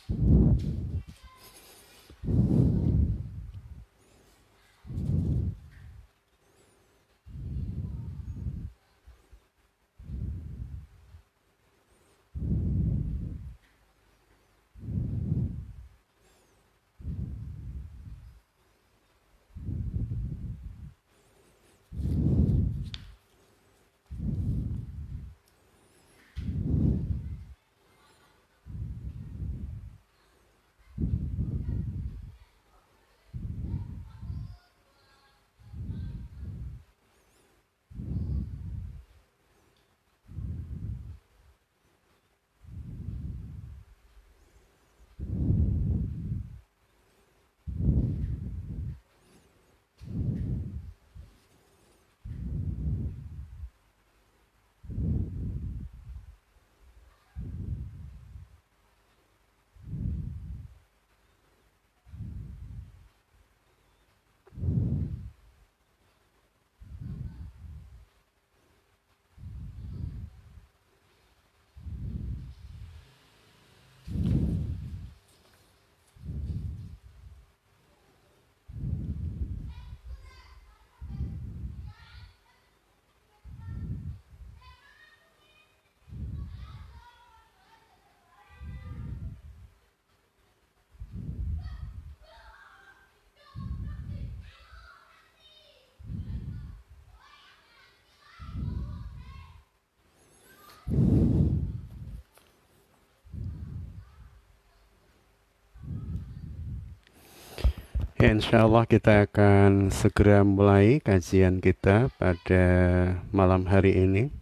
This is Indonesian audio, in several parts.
Ya, insya Allah kita akan segera mulai kajian kita pada malam hari ini.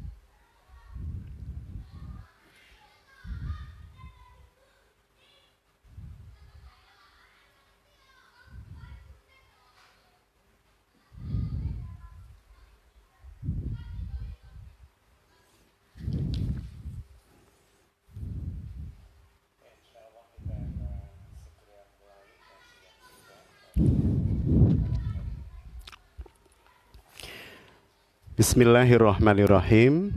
Bismillahirrahmanirrahim.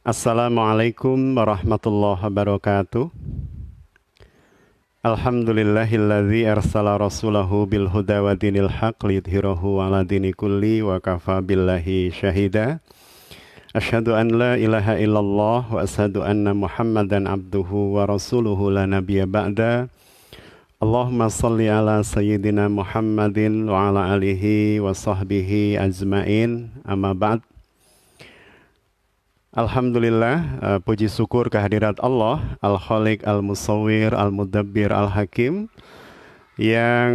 Assalamualaikum warahmatullahi wabarakatuh. Alhamdulillahilladzi arsala rasulahu bil huda wa dinil haq liyudhhirahu ala dini kulli wa kafa billahi syahida. Asyhadu an la ilaha illallah wa asyhadu anna Muhammadan abduhu wa rasuluhu la nabiyya ba'da. Allahumma salli ala sayyidina Muhammadin wa ala alihi wa sahbihi ajma'in, amma ba'd. Alhamdulillah, puji syukur kehadirat Allah, Al-Khaliq, Al-Musawwir, Al-Mudabbir, Al-Hakim, yang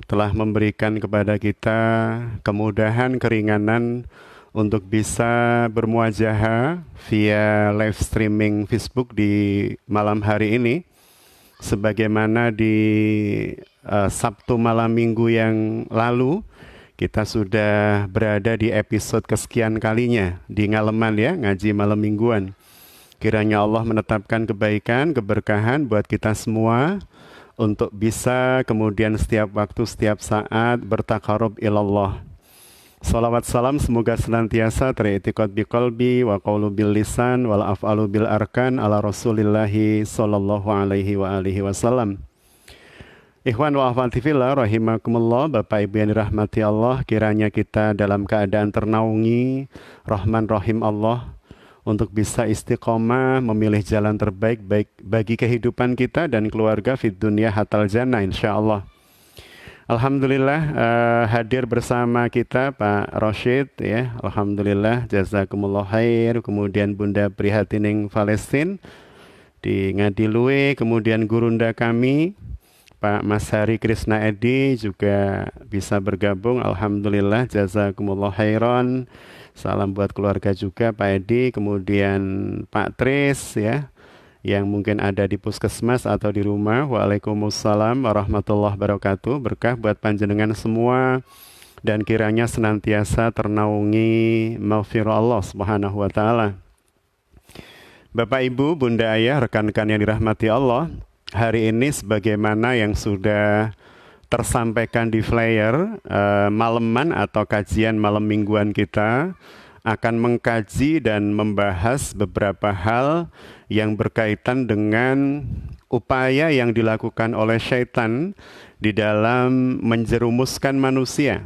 telah memberikan kepada kita kemudahan, keringanan untuk bisa bermuajahah via live streaming Facebook di malam hari ini. Sebagaimana di Sabtu malam minggu yang lalu, kita sudah berada di episode kesekian kalinya di Ngaleman ya, ngaji malam mingguan. Kiranya Allah menetapkan kebaikan, keberkahan buat kita semua untuk bisa kemudian setiap waktu, setiap saat bertaqarrub ilallah. Salawat salam semoga senantiasa teri'tiqad biqalbi wa qawlu bil lisan wal af'alu bil arkan ala rasulillahi sallallahu alaihi wa alihi wasallam. Ikhwan wa akhwati fillah rahimakumullah, Bapak Ibu yang dirahmati Allah, kiranya kita dalam keadaan ternaungi rahman rahim Allah untuk bisa istiqomah memilih jalan terbaik baik bagi kehidupan kita dan keluarga fid dunya hatal jannah insyaallah. Alhamdulillah hadir bersama kita Pak Rosyid ya. Alhamdulillah jazakumullah khair. Kemudian Bunda Prihatining Palestin di Ngadilue, kemudian gurunda kami Pak Mas Hari Krisna Edi juga bisa bergabung. Alhamdulillah jazakumullah khairan. Salam buat keluarga juga Pak Edi, kemudian Pak Tris ya, yang mungkin ada di puskesmas atau di rumah. Waalaikumsalam warahmatullahi wabarakatuh. Berkah buat panjenengan semua dan kiranya senantiasa ternaungi maghfirah Allah Subhanahu wa taala. Bapak Ibu, Bunda Ayah, rekan-rekan yang dirahmati Allah, hari ini sebagaimana yang sudah tersampaikan di flyer, maleman atau kajian malam mingguan kita akan mengkaji dan membahas beberapa hal yang berkaitan dengan upaya yang dilakukan oleh syaitan di dalam menjerumuskan manusia,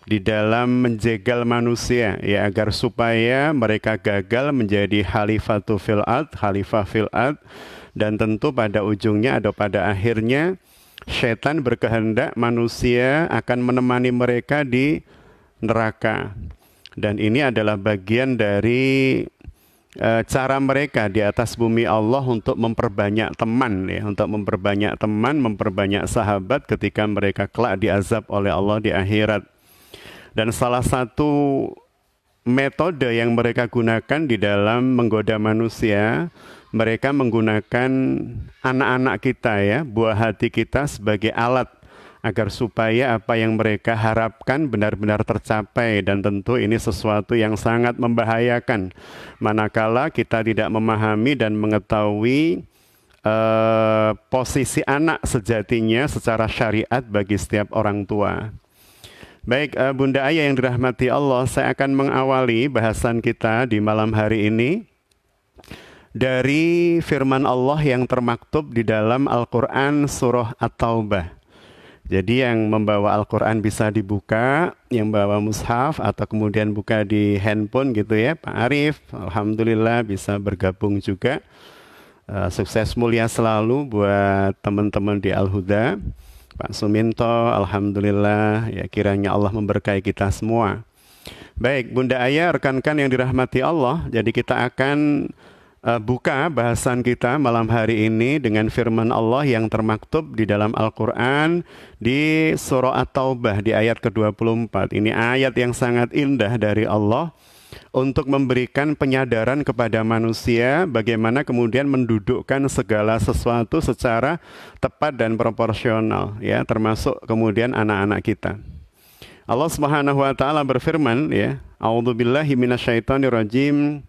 di dalam menjegal manusia, ya, agar supaya mereka gagal menjadi khalifatu fil ard, khalifah fil ard, dan tentu pada ujungnya atau pada akhirnya syaitan berkehendak manusia akan menemani mereka di neraka. Dan ini adalah bagian dari cara mereka di atas bumi Allah untuk memperbanyak teman, ya, untuk memperbanyak teman, memperbanyak sahabat ketika mereka kelak diazab oleh Allah di akhirat. Dan salah satu metode yang mereka gunakan di dalam menggoda manusia, mereka menggunakan anak-anak kita, ya, buah hati kita sebagai alat agar supaya apa yang mereka harapkan benar-benar tercapai. Dan tentu ini sesuatu yang sangat membahayakan manakala kita tidak memahami dan mengetahui posisi anak sejatinya secara syariat bagi setiap orang tua. Baik, Bunda Ayah yang dirahmati Allah, saya akan mengawali bahasan kita di malam hari ini dari firman Allah yang termaktub di dalam Al-Quran surah At-Taubah. Jadi yang membawa Al-Quran bisa dibuka, yang bawa mushaf atau kemudian buka di handphone gitu ya, Pak Arif, alhamdulillah bisa bergabung juga. Sukses mulia selalu buat teman-teman di Al-Huda. Pak Suminto, alhamdulillah, ya, kiranya Allah memberkahi kita semua. Baik, Bunda Ayah, rekan-rekan yang dirahmati Allah, jadi kita akan buka bahasan kita malam hari ini dengan firman Allah yang termaktub di dalam Al-Quran di surah At-Taubah di ayat ke-24. Ini ayat yang sangat indah dari Allah untuk memberikan penyadaran kepada manusia bagaimana kemudian mendudukkan segala sesuatu secara tepat dan proporsional, ya, termasuk kemudian anak-anak kita. Allah Subhanahu wa taala berfirman, ya, A'udzubillahi minasyaitonirrajim.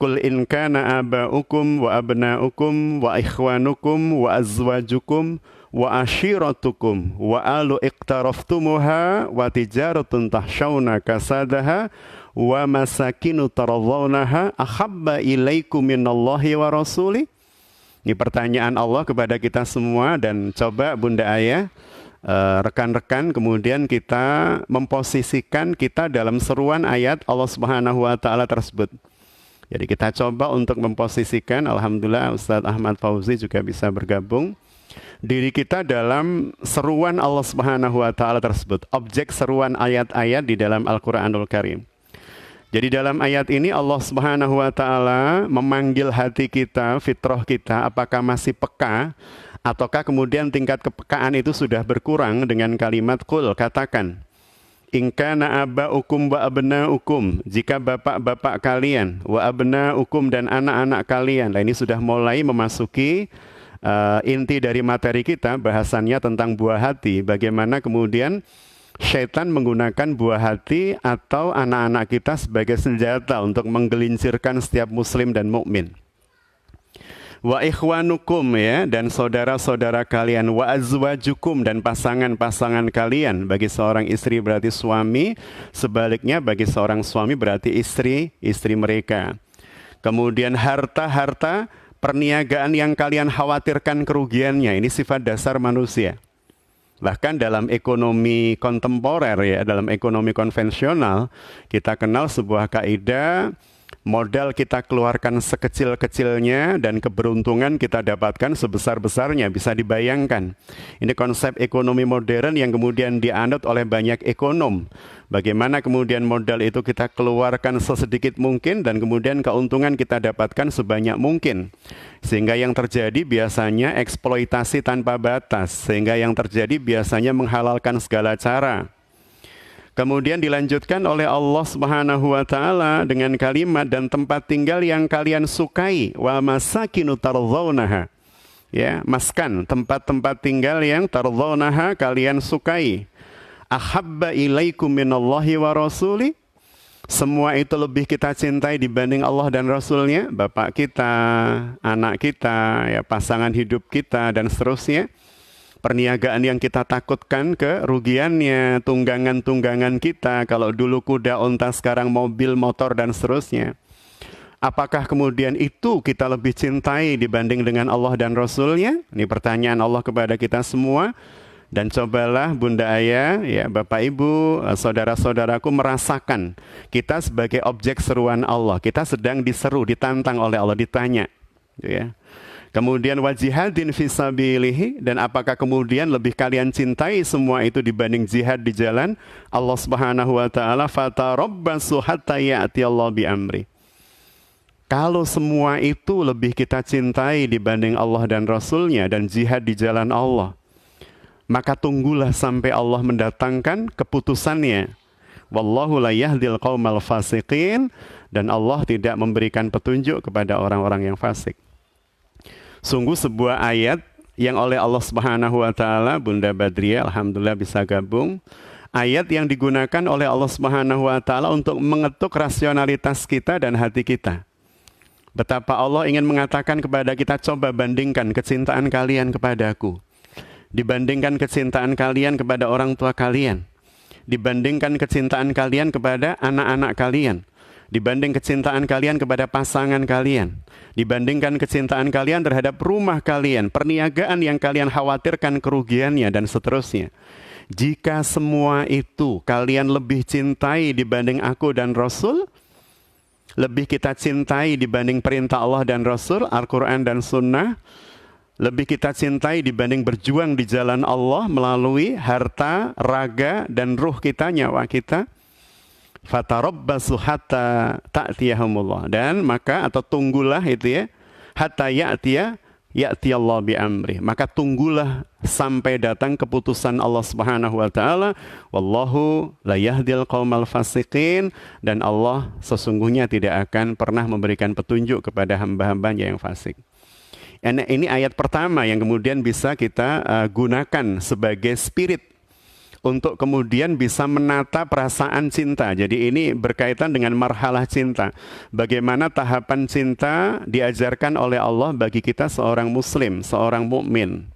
Qul in kana aba'ukum wa abna'ukum wa ikhwanukum wa azwajukum wa ashiratukum wa alu iqtaraftumuha wa tijaratun tahshawna kasadaha wa masakinu taradhawnaha ahabba ilaikum minallahi wa rasuli. Ini pertanyaan Allah kepada kita semua, dan coba Bunda Ayah, rekan-rekan, kemudian kita memposisikan kita dalam seruan ayat Allah Subhanahu wa taala tersebut. Jadi kita coba untuk memposisikan, alhamdulillah Ustadz Ahmad Fauzi juga bisa bergabung, diri kita dalam seruan Allah Subhanahu wa taala tersebut, objek seruan ayat-ayat di dalam Al-Qur'anul Karim. Jadi dalam ayat ini Allah Subhanahu wa taala memanggil hati kita, fitrah kita, apakah masih peka ataukah kemudian tingkat kepekaan itu sudah berkurang dengan kalimat qul, katakan. In kana aba'ukum wa abna'ukum, jika bapak-bapak kalian, wa abna'ukum, dan anak-anak kalian. Nah, ini sudah mulai memasuki inti dari materi kita, bahasannya tentang buah hati. Bagaimana kemudian syaitan menggunakan buah hati atau anak-anak kita sebagai senjata untuk menggelincirkan setiap muslim dan mukmin. Wa ikhwanukum, ya, dan saudara-saudara kalian, wa azwajukum, dan pasangan-pasangan kalian. Bagi seorang istri berarti suami, sebaliknya bagi seorang suami berarti istri mereka. Kemudian harta-harta perniagaan yang kalian khawatirkan kerugiannya, ini sifat dasar manusia. Bahkan dalam ekonomi kontemporer, ya, dalam ekonomi konvensional, kita kenal sebuah kaidah, modal kita keluarkan sekecil-kecilnya dan keberuntungan kita dapatkan sebesar-besarnya. Bisa dibayangkan. Ini konsep ekonomi modern yang kemudian dianut oleh banyak ekonom. Bagaimana kemudian modal itu kita keluarkan sesedikit mungkin dan kemudian keuntungan kita dapatkan sebanyak mungkin. Sehingga yang terjadi biasanya eksploitasi tanpa batas. Sehingga yang terjadi biasanya menghalalkan segala cara. Kemudian dilanjutkan oleh Allah Subhanahu wa taala dengan kalimat dan tempat tinggal yang kalian sukai, wa masakinu tardhawnaha. Ya, maskan, tempat-tempat tinggal yang tardhawnaha, kalian sukai. Ahabba ilaikum minallahi wa rasuli. Semua itu lebih kita cintai dibanding Allah dan Rasulnya, bapak kita, anak kita, ya, pasangan hidup kita, dan seterusnya. Perniagaan yang kita takutkan kerugiannya, tunggangan-tunggangan kita, kalau dulu kuda, unta, sekarang mobil, motor, dan seterusnya. Apakah kemudian itu kita lebih cintai dibanding dengan Allah dan Rasul-Nya? Ini pertanyaan Allah kepada kita semua. Dan cobalah Bunda Ayah, ya Bapak Ibu, saudara-saudaraku merasakan kita sebagai objek seruan Allah. Kita sedang diseru, ditantang oleh Allah, ditanya. Ya. Kemudian wajihadin fisabilihi, dan apakah kemudian lebih kalian cintai semua itu dibanding jihad di jalan Allah Subhanahu wa taala? Fatarabbasu hatta ya'tiyallahu bi amri. Kalau semua itu lebih kita cintai dibanding Allah dan Rasul-Nya dan jihad di jalan Allah, maka tunggulah sampai Allah mendatangkan keputusannya. Wallahu la yahdil qaumal fasiqin, dan Allah tidak memberikan petunjuk kepada orang-orang yang fasik. Sungguh sebuah ayat yang oleh Allah Subhanahu wa taala, Bunda Badriah alhamdulillah bisa gabung. Ayat yang digunakan oleh Allah Subhanahu wa taala untuk mengetuk rasionalitas kita dan hati kita. Betapa Allah ingin mengatakan kepada kita, coba bandingkan kecintaan kalian kepadaku, dibandingkan kecintaan kalian kepada orang tua kalian, dibandingkan kecintaan kalian kepada anak-anak kalian, dibanding kecintaan kalian kepada pasangan kalian, dibandingkan kecintaan kalian terhadap rumah kalian, perniagaan yang kalian khawatirkan kerugiannya, dan seterusnya. Jika semua itu kalian lebih cintai dibanding aku dan Rasul, lebih kita cintai dibanding perintah Allah dan Rasul, Al-Quran dan Sunnah, lebih kita cintai dibanding berjuang di jalan Allah melalui harta, raga, dan ruh kita, nyawa kita, fatarabbasu hatta ta'tiyahumullah, dan maka atau tunggulah itu ya, hatta ya'tiyallahu bi amri, maka tunggulah sampai datang keputusan Allah Subhanahu wa taala. Wallahu la yahdil qaumal fasiqin, dan Allah sesungguhnya tidak akan pernah memberikan petunjuk kepada hamba-hambanya yang fasik. Ini ayat pertama yang kemudian bisa kita gunakan sebagai spirit untuk kemudian bisa menata perasaan cinta. Jadi ini berkaitan dengan marhalah cinta. Bagaimana tahapan cinta diajarkan oleh Allah bagi kita seorang muslim, seorang mukmin.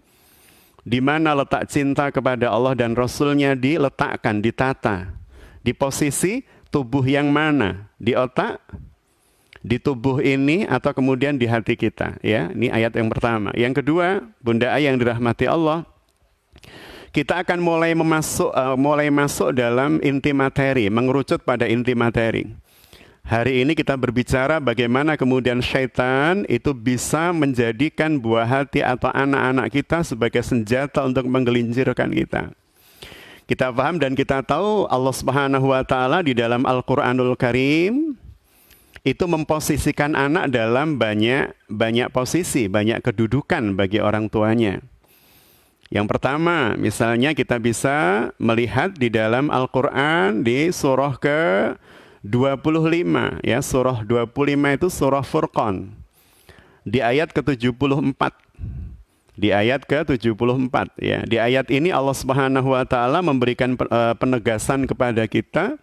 Di mana letak cinta kepada Allah dan Rasul-Nya diletakkan, ditata. Di posisi tubuh yang mana? Di otak? Di tubuh ini atau kemudian di hati kita? Ya, ini ayat yang pertama. Yang kedua, Bunda Ayah yang dirahmati Allah, kita akan mulai masuk dalam inti materi, mengerucut pada inti materi. Hari ini kita berbicara bagaimana kemudian syaitan itu bisa menjadikan buah hati atau anak-anak kita sebagai senjata untuk menggelincirkan kita. Kita paham dan kita tahu Allah Subhanahu wa taala di dalam Al-Qur'anul Karim itu memposisikan anak dalam banyak posisi, banyak kedudukan bagi orang tuanya. Yang pertama, misalnya kita bisa melihat di dalam Al-Quran di surah ke-25, ya, surah 25 itu surah Furqan. Di ayat ke-74. Di ayat ke-74, ya. Di ayat ini Allah Subhanahu wa taala memberikan penegasan kepada kita.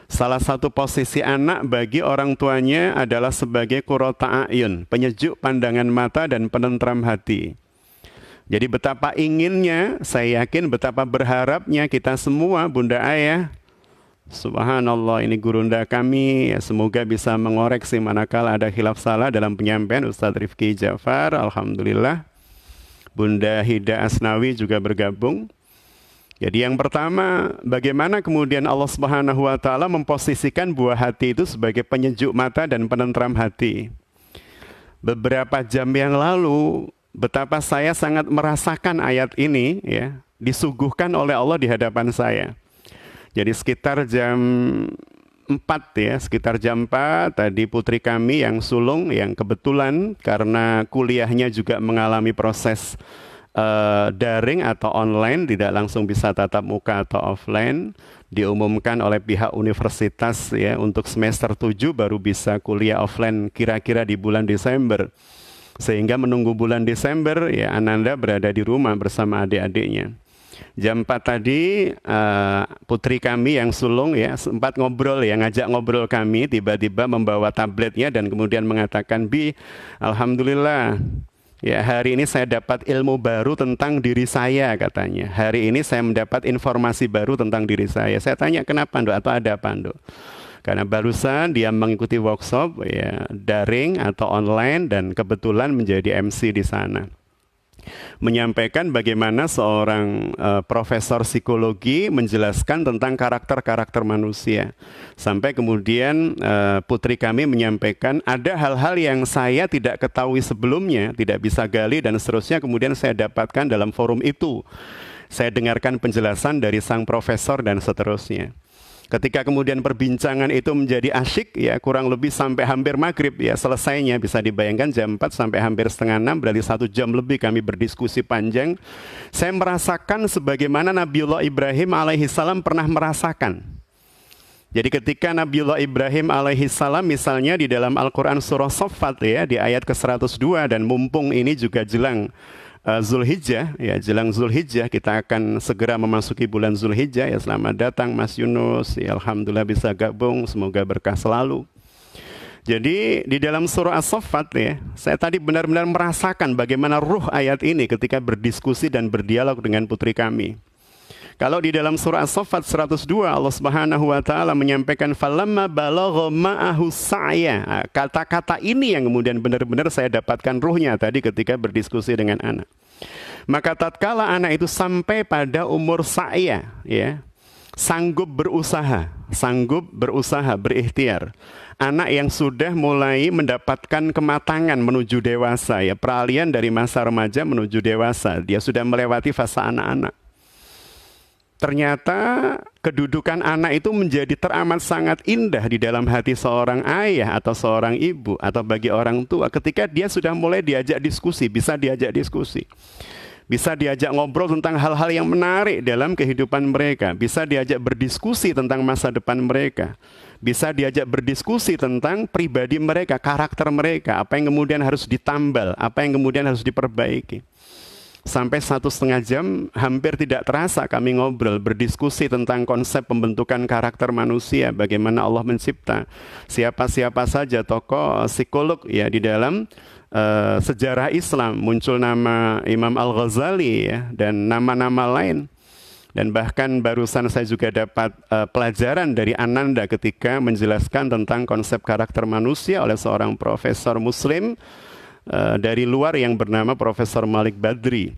Salah satu posisi anak bagi orang tuanya adalah sebagai qurrata a'yun, penyejuk pandangan mata dan penentram hati. Jadi betapa inginnya, saya yakin betapa berharapnya kita semua, Bunda Ayah, subhanallah, ini gurunda kami, ya, semoga bisa mengoreksi manakala ada khilaf salah dalam penyampaian Ustadz Rifki Jafar, alhamdulillah. Bunda Hida Asnawi juga bergabung. Jadi yang pertama, bagaimana kemudian Allah Subhanahu wa taala memposisikan buah hati itu sebagai penyejuk mata dan penentram hati. Beberapa jam yang lalu, betapa saya sangat merasakan ayat ini, ya, disuguhkan oleh Allah di hadapan saya. Jadi sekitar jam 4 ya, sekitar jam 4 tadi putri kami yang sulung, yang kebetulan karena kuliahnya juga mengalami proses daring atau online, tidak langsung bisa tatap muka atau offline, diumumkan oleh pihak universitas ya untuk semester 7 baru bisa kuliah offline kira-kira di bulan Desember. Sehingga menunggu bulan Desember, ya Ananda berada di rumah bersama adik-adiknya. Jam 4 tadi, putri kami yang sulung ya sempat ngobrol, ya ngajak ngobrol kami, tiba-tiba membawa tabletnya dan kemudian mengatakan, Bi, alhamdulillah, ya hari ini saya dapat ilmu baru tentang diri saya, katanya. Hari ini saya mendapat informasi baru tentang diri saya. Saya tanya, kenapa, Nduk? Atau ada apa, Nduk? Karena barusan dia mengikuti workshop ya daring atau online dan kebetulan menjadi MC di sana. Menyampaikan bagaimana seorang profesor psikologi menjelaskan tentang karakter-karakter manusia. Sampai kemudian putri kami menyampaikan ada hal-hal yang saya tidak ketahui sebelumnya, tidak bisa gali dan seterusnya, kemudian saya dapatkan dalam forum itu. Saya dengarkan penjelasan dari sang profesor dan seterusnya. Ketika kemudian perbincangan itu menjadi asyik, ya kurang lebih sampai hampir maghrib, ya selesainya bisa dibayangkan jam 4 sampai hampir setengah 6, berarti 1 jam lebih kami berdiskusi panjang. Saya merasakan sebagaimana Nabiullah Ibrahim alaihissalam pernah merasakan. Jadi ketika Nabiullah Ibrahim alaihissalam misalnya di dalam Al-Quran surah Saffat ya di ayat ke-102, dan mumpung ini juga jelang Zulhijjah, ya jelang Zulhijjah kita akan segera memasuki bulan Zulhijjah ya. Selamat datang Mas Yunus, ya alhamdulillah bisa gabung, semoga berkah selalu. Jadi di dalam surah As-Saffat ya, saya tadi benar-benar merasakan bagaimana ruh ayat ini ketika berdiskusi dan berdialog dengan putri kami. Kalau di dalam surah As-Saffat 102 Allah Subhanahu wa taala menyampaikan falamma balagha ma'ahu sa'ya. Kata-kata ini yang kemudian benar-benar saya dapatkan ruhnya tadi ketika berdiskusi dengan anak. Maka tatkala anak itu sampai pada umur sa'ya ya, sanggup berusaha, berikhtiar. Anak yang sudah mulai mendapatkan kematangan menuju dewasa ya, peralihan dari masa remaja menuju dewasa, dia sudah melewati fase anak-anak. Ternyata kedudukan anak itu menjadi teramat sangat indah di dalam hati seorang ayah atau seorang ibu atau bagi orang tua ketika dia sudah mulai diajak diskusi, bisa diajak diskusi. Bisa diajak ngobrol tentang hal-hal yang menarik dalam kehidupan mereka. Bisa diajak berdiskusi tentang masa depan mereka. Bisa diajak berdiskusi tentang pribadi mereka, karakter mereka. Apa yang kemudian harus ditambal, apa yang kemudian harus diperbaiki. Sampai 1,5 jam hampir tidak terasa kami ngobrol, berdiskusi tentang konsep pembentukan karakter manusia, bagaimana Allah mencipta. Siapa-siapa saja tokoh psikolog ya di dalam sejarah Islam, muncul nama Imam Al-Ghazali ya, dan nama-nama lain. Dan bahkan barusan saya juga dapat pelajaran dari Ananda ketika menjelaskan tentang konsep karakter manusia oleh seorang profesor muslim dari luar yang bernama Profesor Malik Badri.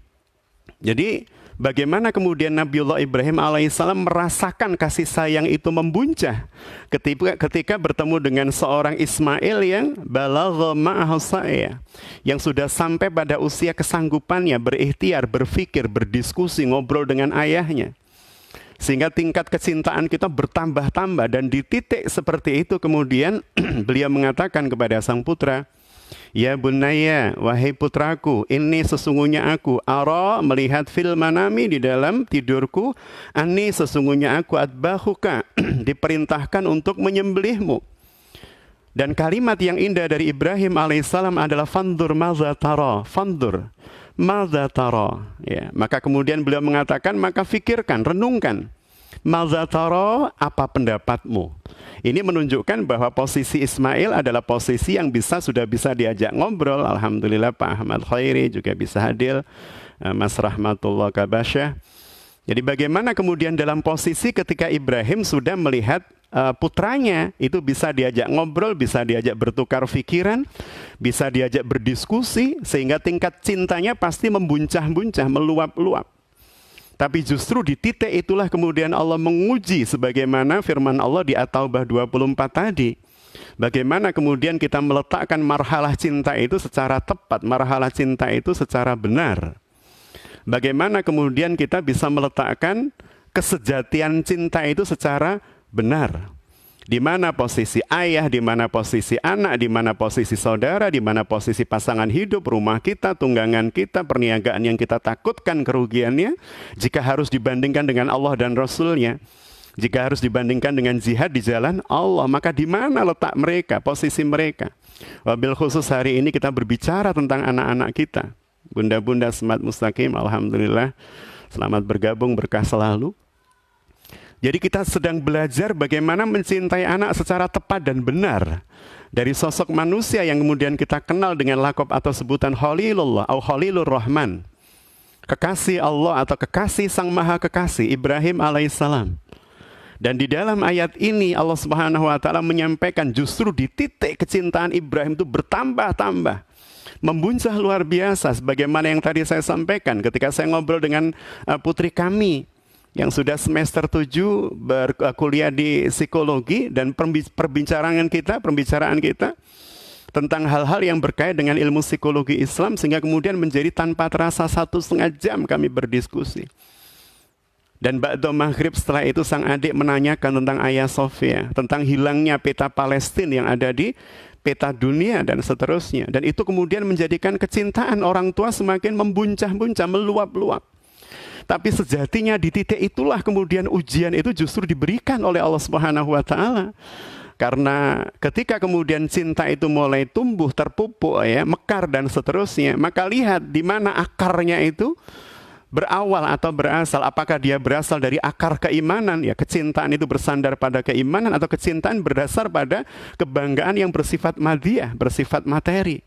Jadi bagaimana kemudian Nabiullah Ibrahim alaihissalam merasakan kasih sayang itu membuncah ketika bertemu dengan seorang Ismail yang balagha ma'ahu sa'ya, yang sudah sampai pada usia kesanggupannya berikhtiar, berpikir, berdiskusi, ngobrol dengan ayahnya. Sehingga tingkat kecintaan kita bertambah-tambah, dan di titik seperti itu kemudian beliau mengatakan kepada sang putra, ya bunaya, wahai putraku, ini sesungguhnya aku ara, melihat fil manami, di dalam tidurku, ani sesungguhnya aku adbahuka, diperintahkan untuk menyembelihmu. Dan kalimat yang indah dari Ibrahim alaihissalam adalah fandur madza tara, fandur madza tara ya. Maka kemudian beliau mengatakan, maka fikirkan, renungkan, madza tara, apa pendapatmu. Ini menunjukkan bahwa posisi Ismail adalah posisi yang sudah bisa diajak ngobrol. Alhamdulillah Pak Ahmad Khairi juga bisa hadir, Mas Rahmatullah Kabasyah. Jadi bagaimana kemudian dalam posisi ketika Ibrahim sudah melihat putranya itu bisa diajak ngobrol, bisa diajak bertukar pikiran, bisa diajak berdiskusi, sehingga tingkat cintanya pasti membuncah-buncah, meluap-luap. Tapi justru di titik itulah kemudian Allah menguji, sebagaimana firman Allah di At-Taubah 24 tadi. Bagaimana kemudian kita meletakkan marhalah cinta itu secara tepat, marhalah cinta itu secara benar. Bagaimana kemudian kita bisa meletakkan kesejatian cinta itu secara benar. Di mana posisi ayah, di mana posisi anak, di mana posisi saudara, di mana posisi pasangan hidup, rumah kita, tunggangan kita, perniagaan yang kita takutkan kerugiannya, jika harus dibandingkan dengan Allah dan Rasul-Nya, jika harus dibandingkan dengan jihad di jalan Allah, maka di mana letak mereka, posisi mereka. Wabil khusus hari ini kita berbicara tentang anak-anak kita. Bunda-bunda Smart Mustaqim, alhamdulillah, selamat bergabung, berkah selalu. Jadi kita sedang belajar bagaimana mencintai anak secara tepat dan benar. Dari sosok manusia yang kemudian kita kenal dengan lakop atau sebutan Khalilullah atau Khalilur Rahman, kekasih Allah atau kekasih Sang Maha Kekasih, Ibrahim alaihissalam. Dan di dalam ayat ini Allah Subhanahu wa taala menyampaikan justru di titik kecintaan Ibrahim itu bertambah-tambah, membuncah luar biasa, sebagaimana yang tadi saya sampaikan ketika saya ngobrol dengan putri kami yang sudah semester 7 berkuliah di psikologi, dan pembicaraan kita tentang hal-hal yang berkait dengan ilmu psikologi Islam, sehingga kemudian menjadi tanpa terasa 1,5 jam kami berdiskusi. Dan ba'da maghrib setelah itu sang adik menanyakan tentang Hagia Sophia, tentang hilangnya peta Palestina yang ada di peta dunia dan seterusnya. Dan itu kemudian menjadikan kecintaan orang tua semakin membuncah-buncah, meluap-luap. Tapi sejatinya di titik itulah kemudian ujian itu justru diberikan oleh Allah Subhanahu wa taala. Karena ketika kemudian cinta itu mulai tumbuh, terpupuk ya, mekar dan seterusnya, maka lihat di mana akarnya itu berawal atau berasal. Apakah dia berasal dari akar keimanan? Ya, kecintaan itu bersandar pada keimanan, atau kecintaan berdasar pada kebanggaan yang bersifat madiyah, bersifat materi.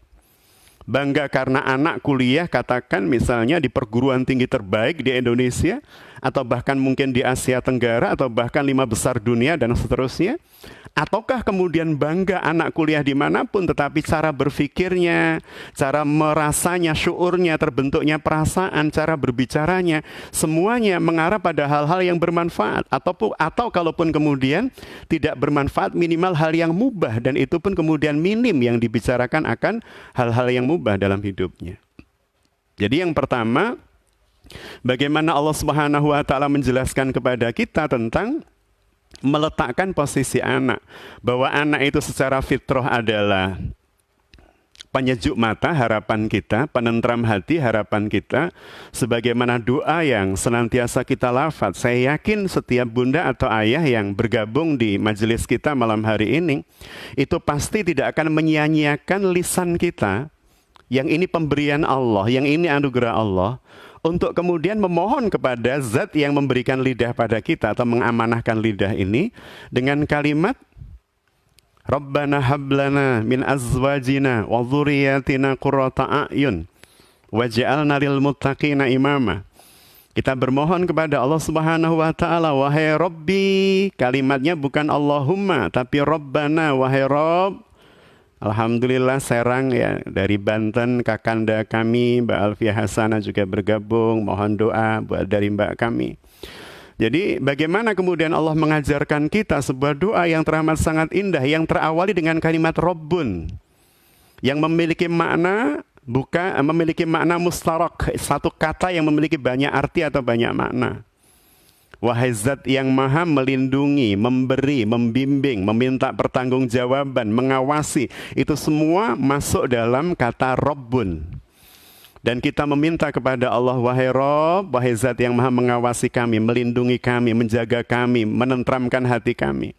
Bangga karena anak kuliah, katakan misalnya di perguruan tinggi terbaik di Indonesia, atau bahkan mungkin di Asia Tenggara, atau bahkan 5 besar dunia dan seterusnya. Ataukah kemudian bangga anak kuliah dimanapun, tetapi cara berpikirnya, cara merasanya, syuurnya, terbentuknya perasaan, cara berbicaranya, semuanya mengarah pada hal-hal yang bermanfaat. Atau kalaupun kemudian tidak bermanfaat, minimal hal yang mubah, dan itu pun kemudian minim yang dibicarakan akan hal-hal yang mubah dalam hidupnya. Jadi yang pertama, bagaimana Allah Subhanahu wa taala menjelaskan kepada kita tentang meletakkan posisi anak, bahwa anak itu secara fitrah adalah penyejuk mata, harapan kita, penentram hati, harapan kita, sebagaimana doa yang senantiasa kita lafaz. Saya yakin setiap bunda atau ayah yang bergabung di majelis kita malam hari ini, itu pasti tidak akan menyia-nyiakan lisan kita, yang ini pemberian Allah, yang ini anugerah Allah, untuk kemudian memohon kepada zat yang memberikan lidah pada kita atau mengamanahkan lidah ini dengan kalimat Rabbana hablana min azwajina wa dzurriyyatina qurrata a'yun waj'alna lil muttaqina imama. Kita bermohon kepada Allah Subhanahu wa taala, wahai Rabbi, kalimatnya bukan Allahumma tapi Rabbana, wahai Rabb. Alhamdulillah Serang ya, dari Banten, kakanda kami Mbak Alfiah Hasanah juga bergabung. Mohon doa buat dari Mbak kami. Jadi bagaimana kemudian Allah mengajarkan kita sebuah doa yang teramat sangat indah, yang terawali dengan kalimat Rabbun, yang memiliki makna memiliki makna mustarak, satu kata yang memiliki banyak arti atau banyak makna. Wahai zat yang maha melindungi, memberi, membimbing, meminta pertanggungjawaban, mengawasi, itu semua masuk dalam kata Rabbun. Dan kita meminta kepada Allah, wahai Rabb, wahai zat yang maha mengawasi kami, melindungi kami, menjaga kami, menentramkan hati kami.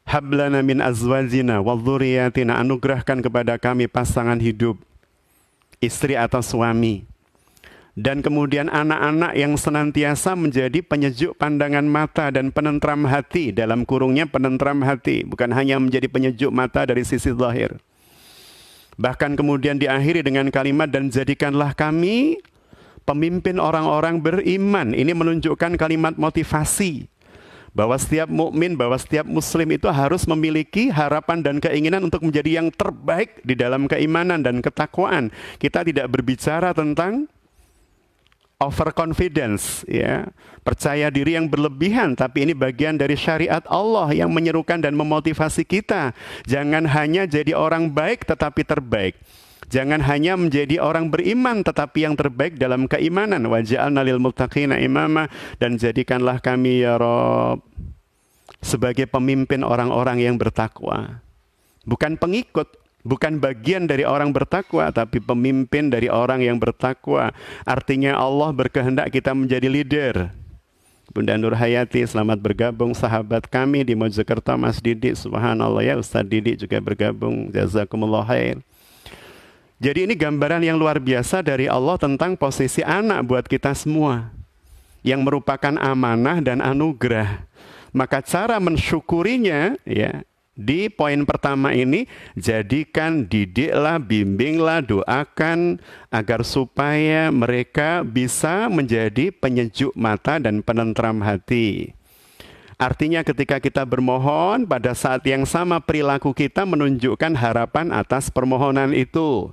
Hablana min azwajina wa dzurriyyatina, anugerahkan kepada kami pasangan hidup, istri atau suami. Dan kemudian anak-anak yang senantiasa menjadi penyejuk pandangan mata dan penentram hati, dalam kurungnya penentram hati, bukan hanya menjadi penyejuk mata dari sisi zahir. Bahkan kemudian diakhiri dengan kalimat, dan jadikanlah kami pemimpin orang-orang beriman. Ini menunjukkan kalimat motivasi, bahwa setiap mukmin, bahwa setiap muslim itu harus memiliki harapan dan keinginan untuk menjadi yang terbaik di dalam keimanan dan ketakwaan. Kita tidak berbicara tentang overconfidence, ya, percaya diri yang berlebihan, tapi ini bagian dari syariat Allah yang menyerukan dan memotivasi kita. Jangan hanya jadi orang baik tetapi terbaik. Jangan hanya menjadi orang beriman tetapi yang terbaik dalam keimanan. Waj'alna lil muttaqina imama, dan jadikanlah kami ya Rabb sebagai pemimpin orang-orang yang bertakwa. Bukan pengikut, bukan bagian dari orang bertakwa, tapi pemimpin dari orang yang bertakwa. Artinya Allah berkehendak kita menjadi leader. Bunda Nur Hayati, selamat bergabung. Sahabat kami di Mojokerto, Mas Didi, subhanallah ya, Ustadz Didi juga bergabung. Jazakumullah khair. Jadi ini gambaran yang luar biasa dari Allah tentang posisi anak buat kita semua, yang merupakan amanah dan anugerah. Maka cara mensyukurinya, ya, di poin pertama ini, jadikan, didiklah, bimbinglah, doakan agar supaya mereka bisa menjadi penyejuk mata dan penentram hati. Artinya ketika kita bermohon, pada saat yang sama perilaku kita menunjukkan harapan atas permohonan itu.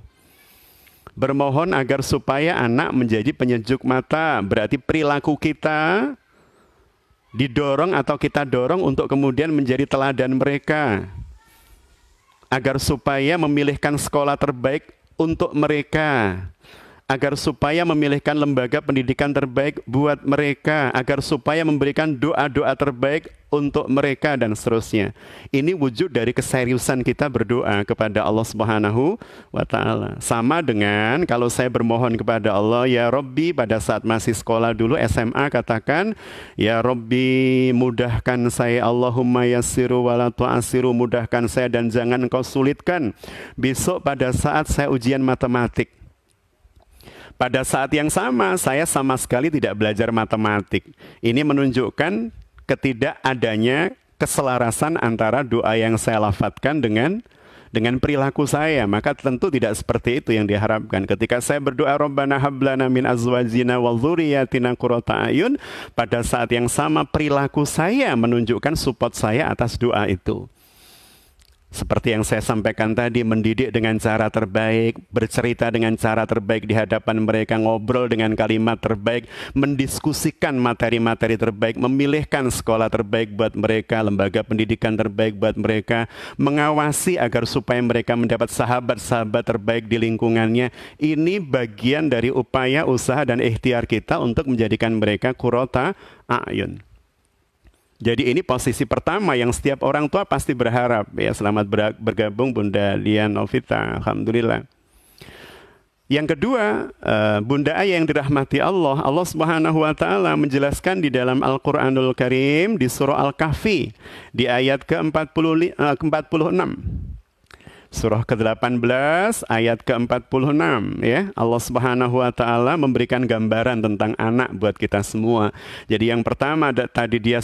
Bermohon agar supaya anak menjadi penyejuk mata, berarti perilaku kita didorong atau kita dorong untuk kemudian menjadi teladan mereka. Agar supaya memilihkan sekolah terbaik untuk mereka. Agar supaya memilihkan lembaga pendidikan terbaik buat mereka, agar supaya memberikan doa-doa terbaik untuk mereka dan seterusnya. Ini wujud dari keseriusan kita berdoa kepada Allah Subhanahu wa Ta'ala. Sama dengan kalau saya bermohon kepada Allah, ya Rabbi, pada saat masih sekolah dulu SMA katakan, ya Rabbi mudahkan saya, Allahumma yassiru wa la tu'assiru, mudahkan saya dan jangan engkau sulitkan besok pada saat saya ujian matematik. Pada saat yang sama, saya sama sekali tidak belajar matematik. Ini menunjukkan ketidakadanya keselarasan antara doa yang saya lafadzkan dengan perilaku saya. Maka tentu tidak seperti itu yang diharapkan. Ketika saya berdoa, Rabbana hablana min azwajina wa dzurriyyatina qurrata a'yun, pada saat yang sama perilaku saya menunjukkan support saya atas doa itu. Seperti yang saya sampaikan tadi, mendidik dengan cara terbaik, bercerita dengan cara terbaik di hadapan mereka, ngobrol dengan kalimat terbaik, mendiskusikan materi-materi terbaik, memilihkan sekolah terbaik buat mereka, lembaga pendidikan terbaik buat mereka, mengawasi agar supaya mereka mendapat sahabat-sahabat terbaik di lingkungannya. Ini bagian dari upaya, usaha, dan ikhtiar kita untuk menjadikan mereka qurrata a'yun. Jadi ini posisi pertama yang setiap orang tua pasti berharap. Ya, selamat bergabung Bunda Lian Novita, alhamdulillah. Yang kedua, Bunda Ayah yang dirahmati Allah, Allah Subhanahu wa Ta'ala menjelaskan di dalam Al-Qur'anul Karim di surah Al-Kahfi di ayat ke-46. Surah ke-18 ayat ke-46 ya. Allah Subhanahu wa Ta'ala memberikan gambaran tentang anak buat kita semua. Jadi yang pertama tadi dia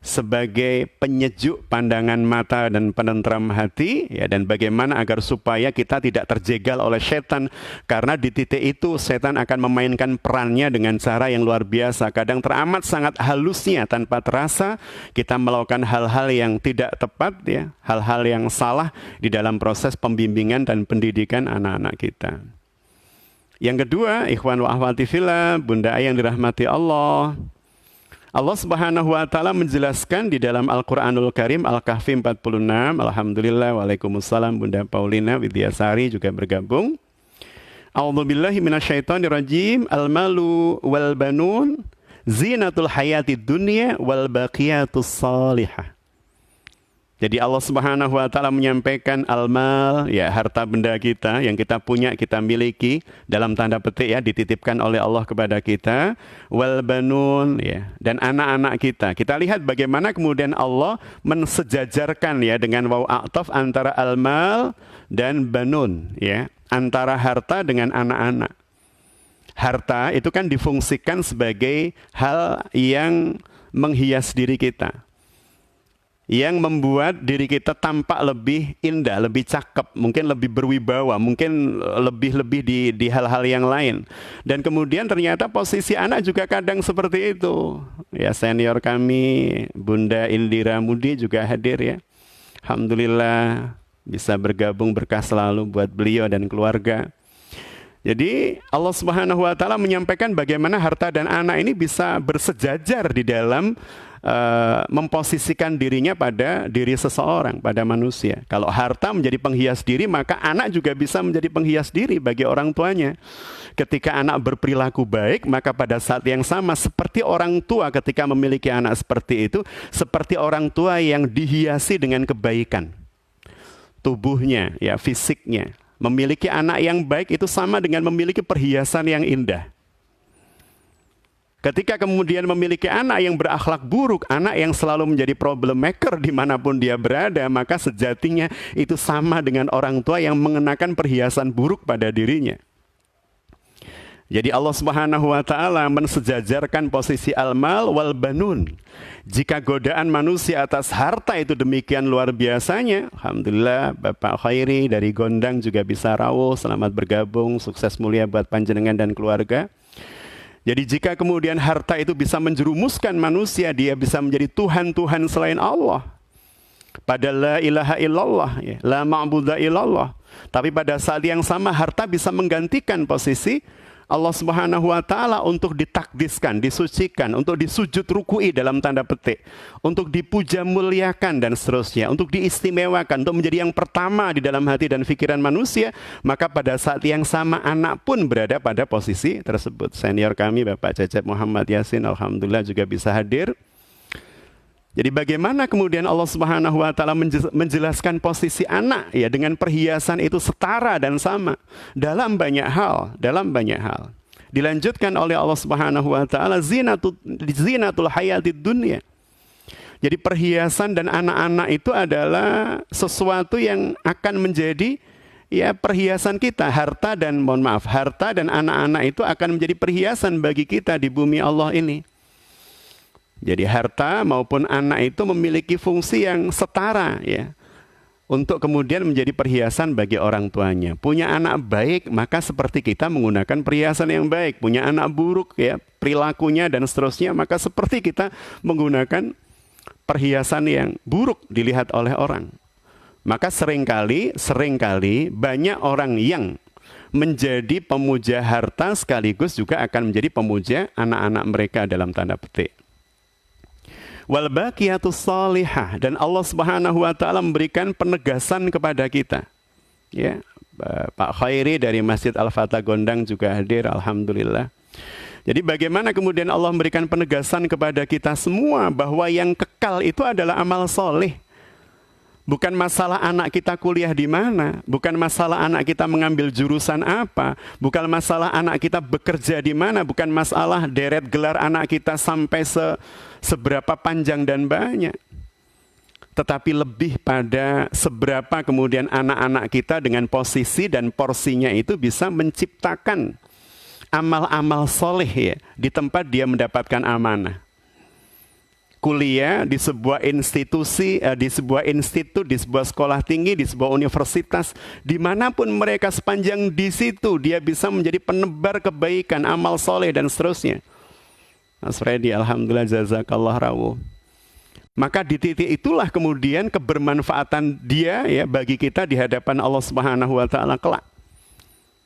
sebagai penyejuk pandangan mata dan penentram hati ya, dan bagaimana agar supaya kita tidak terjegal oleh setan, karena di titik itu setan akan memainkan perannya dengan cara yang luar biasa. Kadang teramat sangat halusnya tanpa terasa kita melakukan hal-hal yang tidak tepat ya, hal-hal yang salah di dalam proses pembimbingan dan pendidikan anak-anak kita. Yang kedua, ikhwan wa akhwati fillah, Bunda Ayah yang dirahmati Allah, Allah Subhanahu wa Ta'ala menjelaskan di dalam Al-Qur'anul Karim Al-Kahfi 46. Alhamdulillah, waalaikumsalam Bunda Paulina Widyasari juga bergabung. A'udzubillahi minasyaitonirrajim. Al-malu wal banun zinatul hayatid dunya wal baqiyatus salihah. Jadi Allah Subhanahu wa Ta'ala menyampaikan al-mal, ya, harta benda kita yang kita punya, kita miliki, dalam tanda petik ya, dititipkan oleh Allah kepada kita, wal banun, ya, dan anak-anak kita. Kita lihat bagaimana kemudian Allah mensejajarkan ya dengan waw a'taf antara al-mal dan banun, ya, antara harta dengan anak-anak. Harta itu kan difungsikan sebagai hal yang menghias diri kita, yang membuat diri kita tampak lebih indah, lebih cakep, mungkin lebih berwibawa, mungkin lebih di hal-hal yang lain. Dan kemudian ternyata posisi anak juga kadang seperti itu. Ya, senior kami Bunda Indira Mudi juga hadir ya. Alhamdulillah bisa bergabung, berkah selalu buat beliau dan keluarga. Jadi Allah Subhanahu wa Ta'ala menyampaikan bagaimana harta dan anak ini bisa bersejajar di dalam memposisikan dirinya pada diri seseorang, pada manusia. Kalau harta menjadi penghias diri, maka anak juga bisa menjadi penghias diri bagi orang tuanya. Ketika anak berperilaku baik, maka pada saat yang sama seperti orang tua ketika memiliki anak seperti itu, seperti orang tua yang dihiasi dengan kebaikan tubuhnya, ya, fisiknya. Memiliki anak yang baik itu sama dengan memiliki perhiasan yang indah. Ketika kemudian memiliki anak yang berakhlak buruk, anak yang selalu menjadi problem maker dimanapun dia berada, maka sejatinya itu sama dengan orang tua yang mengenakan perhiasan buruk pada dirinya. Jadi Allah Subhanahu wa Ta'ala mensejajarkan posisi al-mal wal banun. Jika godaan manusia atas harta itu demikian luar biasanya, alhamdulillah Bapak Khairi dari Gondang juga bisa rawuh, selamat bergabung, sukses mulia buat panjenengan dan keluarga. Jadi jika kemudian harta itu bisa menjerumuskan manusia, dia bisa menjadi Tuhan-Tuhan selain Allah. Pada la ilaha illallah, ya, la ma'budah illallah. Tapi pada saat yang sama harta bisa menggantikan posisi Allah Subhanahu wa taala untuk ditakdiskan, disucikan, untuk disujud rukui dalam tanda petik, untuk dipuja muliakan dan seterusnya, untuk diistimewakan, untuk menjadi yang pertama di dalam hati dan pikiran manusia. Maka pada saat yang sama anak pun berada pada posisi tersebut. Senior kami Bapak Cecep Muhammad Yasin alhamdulillah juga bisa hadir. Jadi bagaimana kemudian Allah Subhanahu wa taala menjelaskan posisi anak ya dengan perhiasan itu setara dan sama dalam banyak hal, Dilanjutkan oleh Allah Subhanahu wa taala zinatul hayatid dunya. Jadi perhiasan dan anak-anak itu adalah sesuatu yang akan menjadi ya perhiasan kita. Harta dan anak-anak itu akan menjadi perhiasan bagi kita di bumi Allah ini. Jadi harta maupun anak itu memiliki fungsi yang setara ya. Untuk kemudian menjadi perhiasan bagi orang tuanya. Punya anak baik, maka seperti kita menggunakan perhiasan yang baik. Punya anak buruk ya, perilakunya dan seterusnya, maka seperti kita menggunakan perhiasan yang buruk dilihat oleh orang. Maka seringkali banyak orang yang menjadi pemuja harta sekaligus juga akan menjadi pemuja anak-anak mereka dalam tanda petik. Wal baqiyatus shalihah, dan Allah Subhanahu wa taala memberikan penegasan kepada kita. Ya, Pak Khairi dari Masjid Al-Fatah Gondang juga hadir alhamdulillah. Jadi bagaimana kemudian Allah memberikan penegasan kepada kita semua bahwa yang kekal itu adalah amal soleh. Bukan masalah anak kita kuliah di mana, bukan masalah anak kita mengambil jurusan apa, bukan masalah anak kita bekerja di mana, bukan masalah deret gelar anak kita sampai seberapa panjang dan banyak. Tetapi lebih pada seberapa kemudian anak-anak kita dengan posisi dan porsinya itu bisa menciptakan amal-amal soleh ya, di tempat dia mendapatkan amanah. Kuliah di sebuah institusi, di sebuah institut, di sebuah sekolah tinggi, di sebuah universitas, dimanapun mereka sepanjang di situ dia bisa menjadi penebar kebaikan, amal soleh dan seterusnya. Mas Freddy, alhamdulillah jazakallah rawuh. Maka di titik itulah kemudian kebermanfaatan dia ya bagi kita di hadapan Allah Subhanahu wa taala kelak.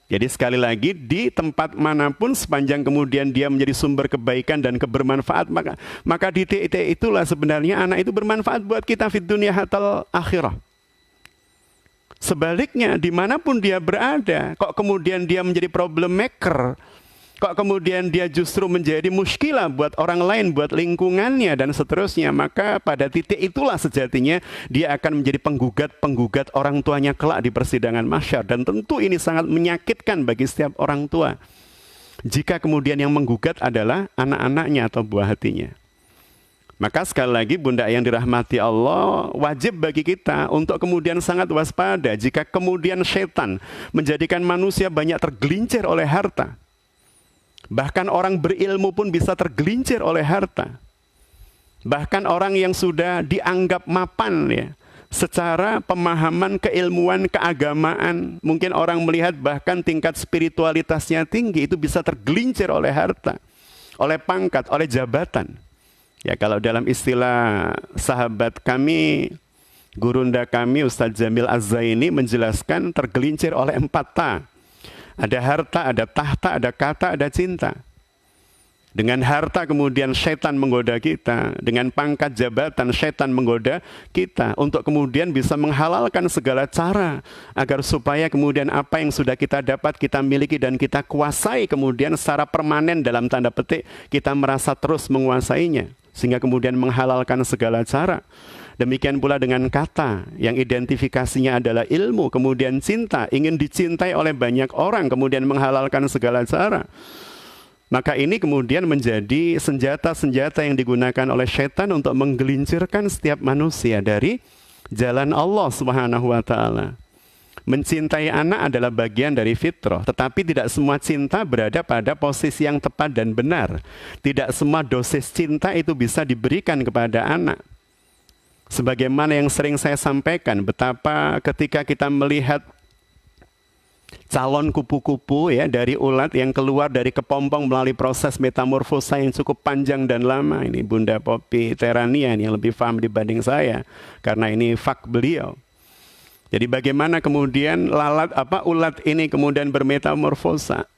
Jadi sekali lagi di tempat manapun sepanjang kemudian dia menjadi sumber kebaikan dan kebermanfaat, maka di titik itulah sebenarnya anak itu bermanfaat buat kita fid dunya hatal akhirah. Sebaliknya dimanapun dia berada, kok kemudian dia menjadi problem maker, kok kemudian dia justru menjadi muskilah buat orang lain, buat lingkungannya dan seterusnya, maka pada titik itulah sejatinya dia akan menjadi penggugat orang tuanya kelak di persidangan mahsyar. Dan tentu ini sangat menyakitkan bagi setiap orang tua jika kemudian yang menggugat adalah anak-anaknya atau buah hatinya. Maka sekali lagi bunda yang dirahmati Allah, wajib bagi kita untuk kemudian sangat waspada jika kemudian setan menjadikan manusia banyak tergelincir oleh harta. Bahkan orang berilmu pun bisa tergelincir oleh harta. Bahkan orang yang sudah dianggap mapan ya, secara pemahaman, keilmuan, keagamaan, mungkin orang melihat bahkan tingkat spiritualitasnya tinggi, itu bisa tergelincir oleh harta, oleh pangkat, oleh jabatan. Ya kalau dalam istilah sahabat kami, gurunda kami Ustadz Jamil Az-Zaini menjelaskan tergelincir oleh 4 ta. Ada harta, ada tahta, ada kata, ada cinta. Dengan harta kemudian setan menggoda kita. Dengan pangkat jabatan setan menggoda kita. Untuk kemudian bisa menghalalkan segala cara. Agar supaya kemudian apa yang sudah kita dapat, kita miliki dan kita kuasai. Kemudian secara permanen dalam tanda petik kita merasa terus menguasainya. Sehingga kemudian menghalalkan segala cara. Demikian pula dengan kata yang identifikasinya adalah ilmu, kemudian cinta, ingin dicintai oleh banyak orang, kemudian menghalalkan segala cara. Maka ini kemudian menjadi senjata-senjata yang digunakan oleh setan untuk menggelincirkan setiap manusia dari jalan Allah Subhanahu wa taala. Mencintai anak adalah bagian dari fitrah, tetapi tidak semua cinta berada pada posisi yang tepat dan benar. Tidak semua dosis cinta itu bisa diberikan kepada anak. Sebagaimana yang sering saya sampaikan, betapa ketika kita melihat calon kupu-kupu ya dari ulat yang keluar dari kepompong melalui proses metamorfosa yang cukup panjang dan lama. Ini Bunda Poppy Teranian yang lebih paham dibanding saya karena ini fak beliau. Jadi bagaimana kemudian ulat ini kemudian bermetamorfosa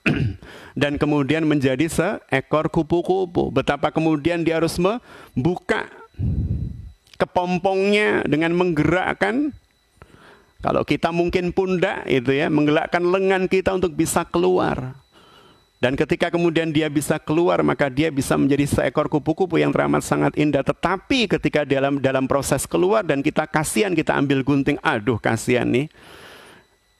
dan kemudian menjadi seekor kupu-kupu. Betapa kemudian dia harus membuka kepompongnya dengan menggerakkan, kalau kita mungkin pundak itu ya, menggerakkan lengan kita untuk bisa keluar. Dan ketika kemudian dia bisa keluar, maka dia bisa menjadi seekor kupu-kupu yang teramat sangat indah. Tetapi ketika dalam proses keluar dan kita kasihan, kita ambil gunting, aduh kasihan nih.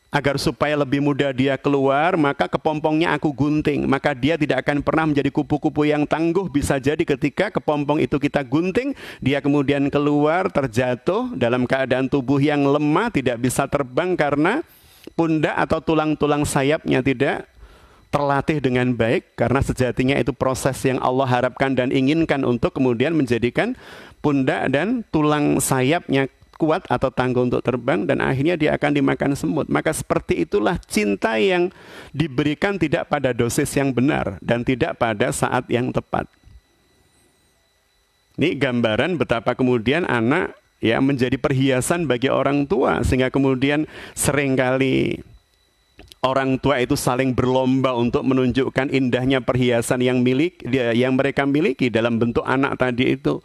Agar supaya lebih mudah dia keluar, maka kepompongnya aku gunting. Maka dia tidak akan pernah menjadi kupu-kupu yang tangguh. Bisa jadi ketika kepompong itu kita gunting, dia kemudian keluar, terjatuh dalam keadaan tubuh yang lemah, tidak bisa terbang karena pundak atau tulang-tulang sayapnya tidak terlatih dengan baik, karena sejatinya itu proses yang Allah harapkan dan inginkan untuk kemudian menjadikan pundak dan tulang sayapnya kuat atau tangguh untuk terbang, dan akhirnya dia akan dimakan semut. Maka seperti itulah cinta yang diberikan tidak pada dosis yang benar dan tidak pada saat yang tepat. Ini gambaran betapa kemudian anak ya menjadi perhiasan bagi orang tua, sehingga kemudian seringkali orang tua itu saling berlomba untuk menunjukkan indahnya perhiasan yang mereka miliki dalam bentuk anak tadi itu.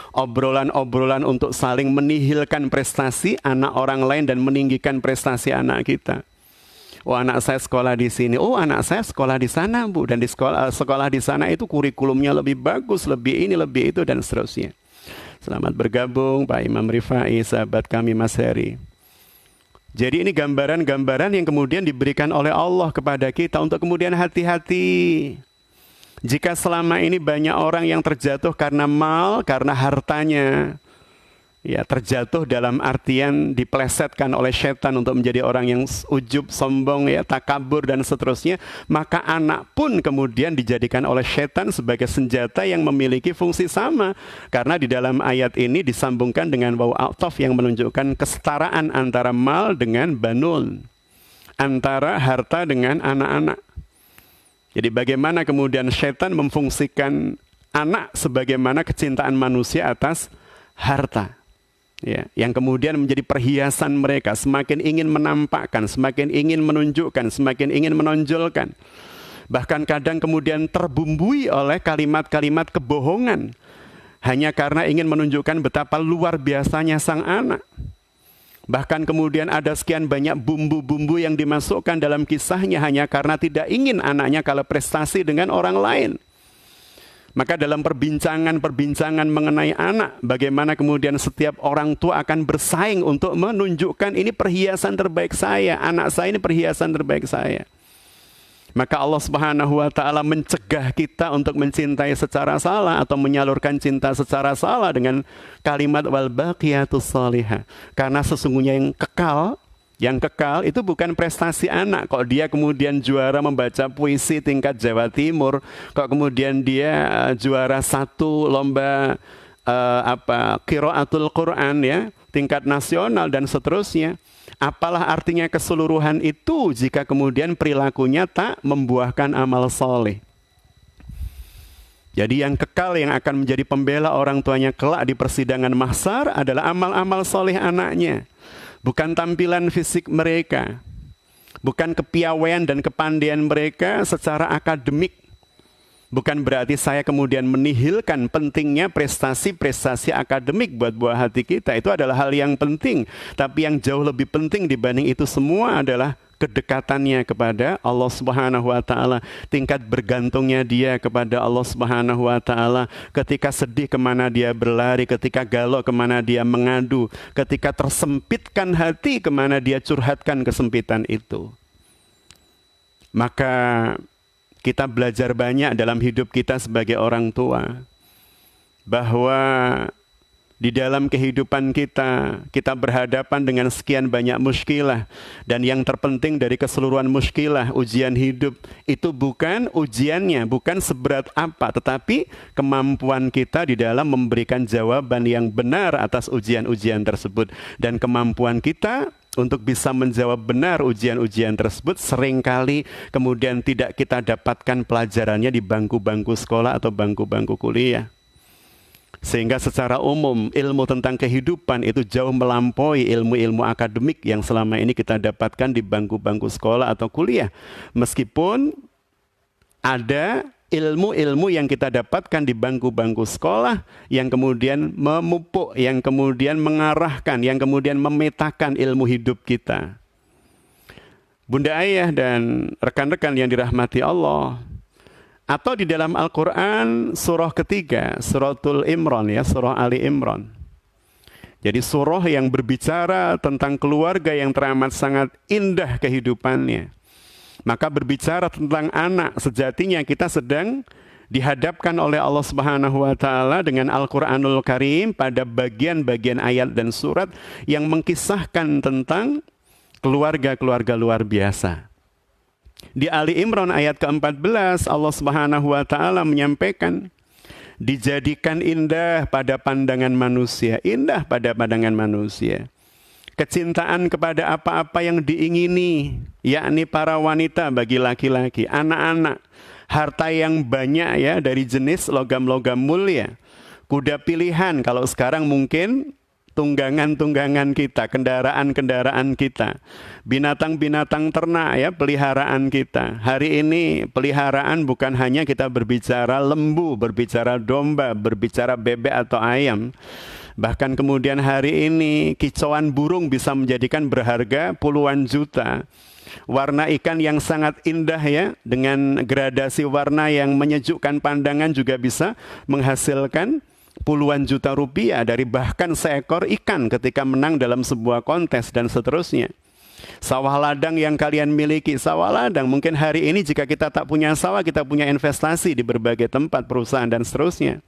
Obrolan-obrolan untuk saling menihilkan prestasi anak orang lain dan meninggikan prestasi anak kita. Oh, anak saya sekolah di sini. Oh, anak saya sekolah di sana, Bu. Dan di sekolah di sana itu kurikulumnya lebih bagus, lebih ini, lebih itu, dan seterusnya. Selamat bergabung Pak Imam Rifai, sahabat kami Mas Heri. Jadi ini gambaran-gambaran yang kemudian diberikan oleh Allah kepada kita untuk kemudian hati-hati. Jika selama ini banyak orang yang terjatuh karena mal, karena hartanya, ya terjatuh dalam artian dipelesetkan oleh setan untuk menjadi orang yang ujub, sombong, ya takabur dan seterusnya, maka anak pun kemudian dijadikan oleh setan sebagai senjata yang memiliki fungsi sama. Karena di dalam ayat ini disambungkan dengan waw a'taf yang menunjukkan kesetaraan antara mal dengan banun, antara harta dengan anak-anak. Jadi bagaimana kemudian setan memfungsikan anak sebagaimana kecintaan manusia atas harta. Ya, yang kemudian menjadi perhiasan mereka, semakin ingin menampakkan, semakin ingin menunjukkan, semakin ingin menonjolkan. Bahkan kadang kemudian terbumbui oleh kalimat-kalimat kebohongan hanya karena ingin menunjukkan betapa luar biasanya sang anak. Bahkan kemudian ada sekian banyak bumbu-bumbu yang dimasukkan dalam kisahnya hanya karena tidak ingin anaknya kalah prestasi dengan orang lain. Maka dalam perbincangan mengenai anak, bagaimana kemudian setiap orang tua akan bersaing untuk menunjukkan ini perhiasan terbaik saya, anak saya ini perhiasan terbaik saya. Maka Allah Subhanahu wa Ta'ala mencegah kita untuk mencintai secara salah atau menyalurkan cinta secara salah dengan kalimat wal baqiyatus shalihah. Karena sesungguhnya yang kekal itu bukan prestasi anak. Kok dia kemudian juara membaca puisi tingkat Jawa Timur, kok kemudian dia juara satu lomba qiraatul Quran ya, tingkat nasional dan seterusnya. Apalah artinya keseluruhan itu jika kemudian perilakunya tak membuahkan amal soleh. Jadi yang kekal yang akan menjadi pembela orang tuanya kelak di persidangan mahsyar adalah amal-amal soleh anaknya. Bukan tampilan fisik mereka. Bukan kepiawaian dan kepandaian mereka secara akademik. Bukan berarti saya kemudian menihilkan pentingnya prestasi-prestasi akademik buat buah hati kita. Itu adalah hal yang penting. Tapi yang jauh lebih penting dibanding itu semua adalah kedekatannya kepada Allah Subhanahu wa Ta'ala. Tingkat bergantungnya dia kepada Allah Subhanahu wa Ta'ala. Ketika sedih kemana dia berlari, ketika galau kemana dia mengadu, ketika tersempitkan hati kemana dia curhatkan kesempitan itu. Maka kita belajar banyak dalam hidup kita sebagai orang tua, bahwa di dalam kehidupan kita, kita berhadapan dengan sekian banyak muskilah. Dan yang terpenting dari keseluruhan muskilah, ujian hidup, itu bukan ujiannya, bukan seberat apa, tetapi kemampuan kita di dalam memberikan jawaban yang benar atas ujian-ujian tersebut. Dan kemampuan kita untuk bisa menjawab benar ujian-ujian tersebut seringkali kemudian tidak kita dapatkan pelajarannya di bangku-bangku sekolah atau bangku-bangku kuliah. Sehingga secara umum ilmu tentang kehidupan itu jauh melampaui ilmu-ilmu akademik yang selama ini kita dapatkan di bangku-bangku sekolah atau kuliah. Meskipun ada ilmu-ilmu yang kita dapatkan di bangku-bangku sekolah yang kemudian memupuk, yang kemudian mengarahkan, yang kemudian memetakan ilmu hidup kita. Bunda Ayah dan rekan-rekan yang dirahmati Allah, atau di dalam Al-Quran surah ketiga, suratul Imran ya, surah Ali Imran. Jadi surah yang berbicara tentang keluarga yang teramat sangat indah kehidupannya. Maka berbicara tentang anak, sejatinya kita sedang dihadapkan oleh Allah Subhanahu wa taala dengan Al-Qur'anul Karim pada bagian-bagian ayat dan surat yang mengkisahkan tentang keluarga-keluarga luar biasa. Di Ali Imran ayat ke-14 Allah Subhanahu wa taala menyampaikan, dijadikan indah pada pandangan manusia, indah pada pandangan manusia. Kecintaan kepada apa-apa yang diingini, yakni para wanita bagi laki-laki, anak-anak, harta yang banyak ya dari jenis logam-logam mulia, kuda pilihan kalau sekarang mungkin tunggangan-tunggangan kita, kendaraan-kendaraan kita, binatang-binatang ternak ya, peliharaan kita. Hari ini peliharaan bukan hanya kita berbicara lembu, berbicara domba, berbicara bebek atau ayam. Bahkan kemudian hari ini kicauan burung bisa menjadikan berharga puluhan juta. Warna ikan yang sangat indah ya, dengan gradasi warna yang menyejukkan pandangan juga bisa menghasilkan puluhan juta rupiah dari bahkan seekor ikan ketika menang dalam sebuah kontes dan seterusnya. Sawah ladang yang kalian miliki, sawah ladang mungkin hari ini jika kita tak punya sawah, kita punya investasi di berbagai tempat, perusahaan dan seterusnya.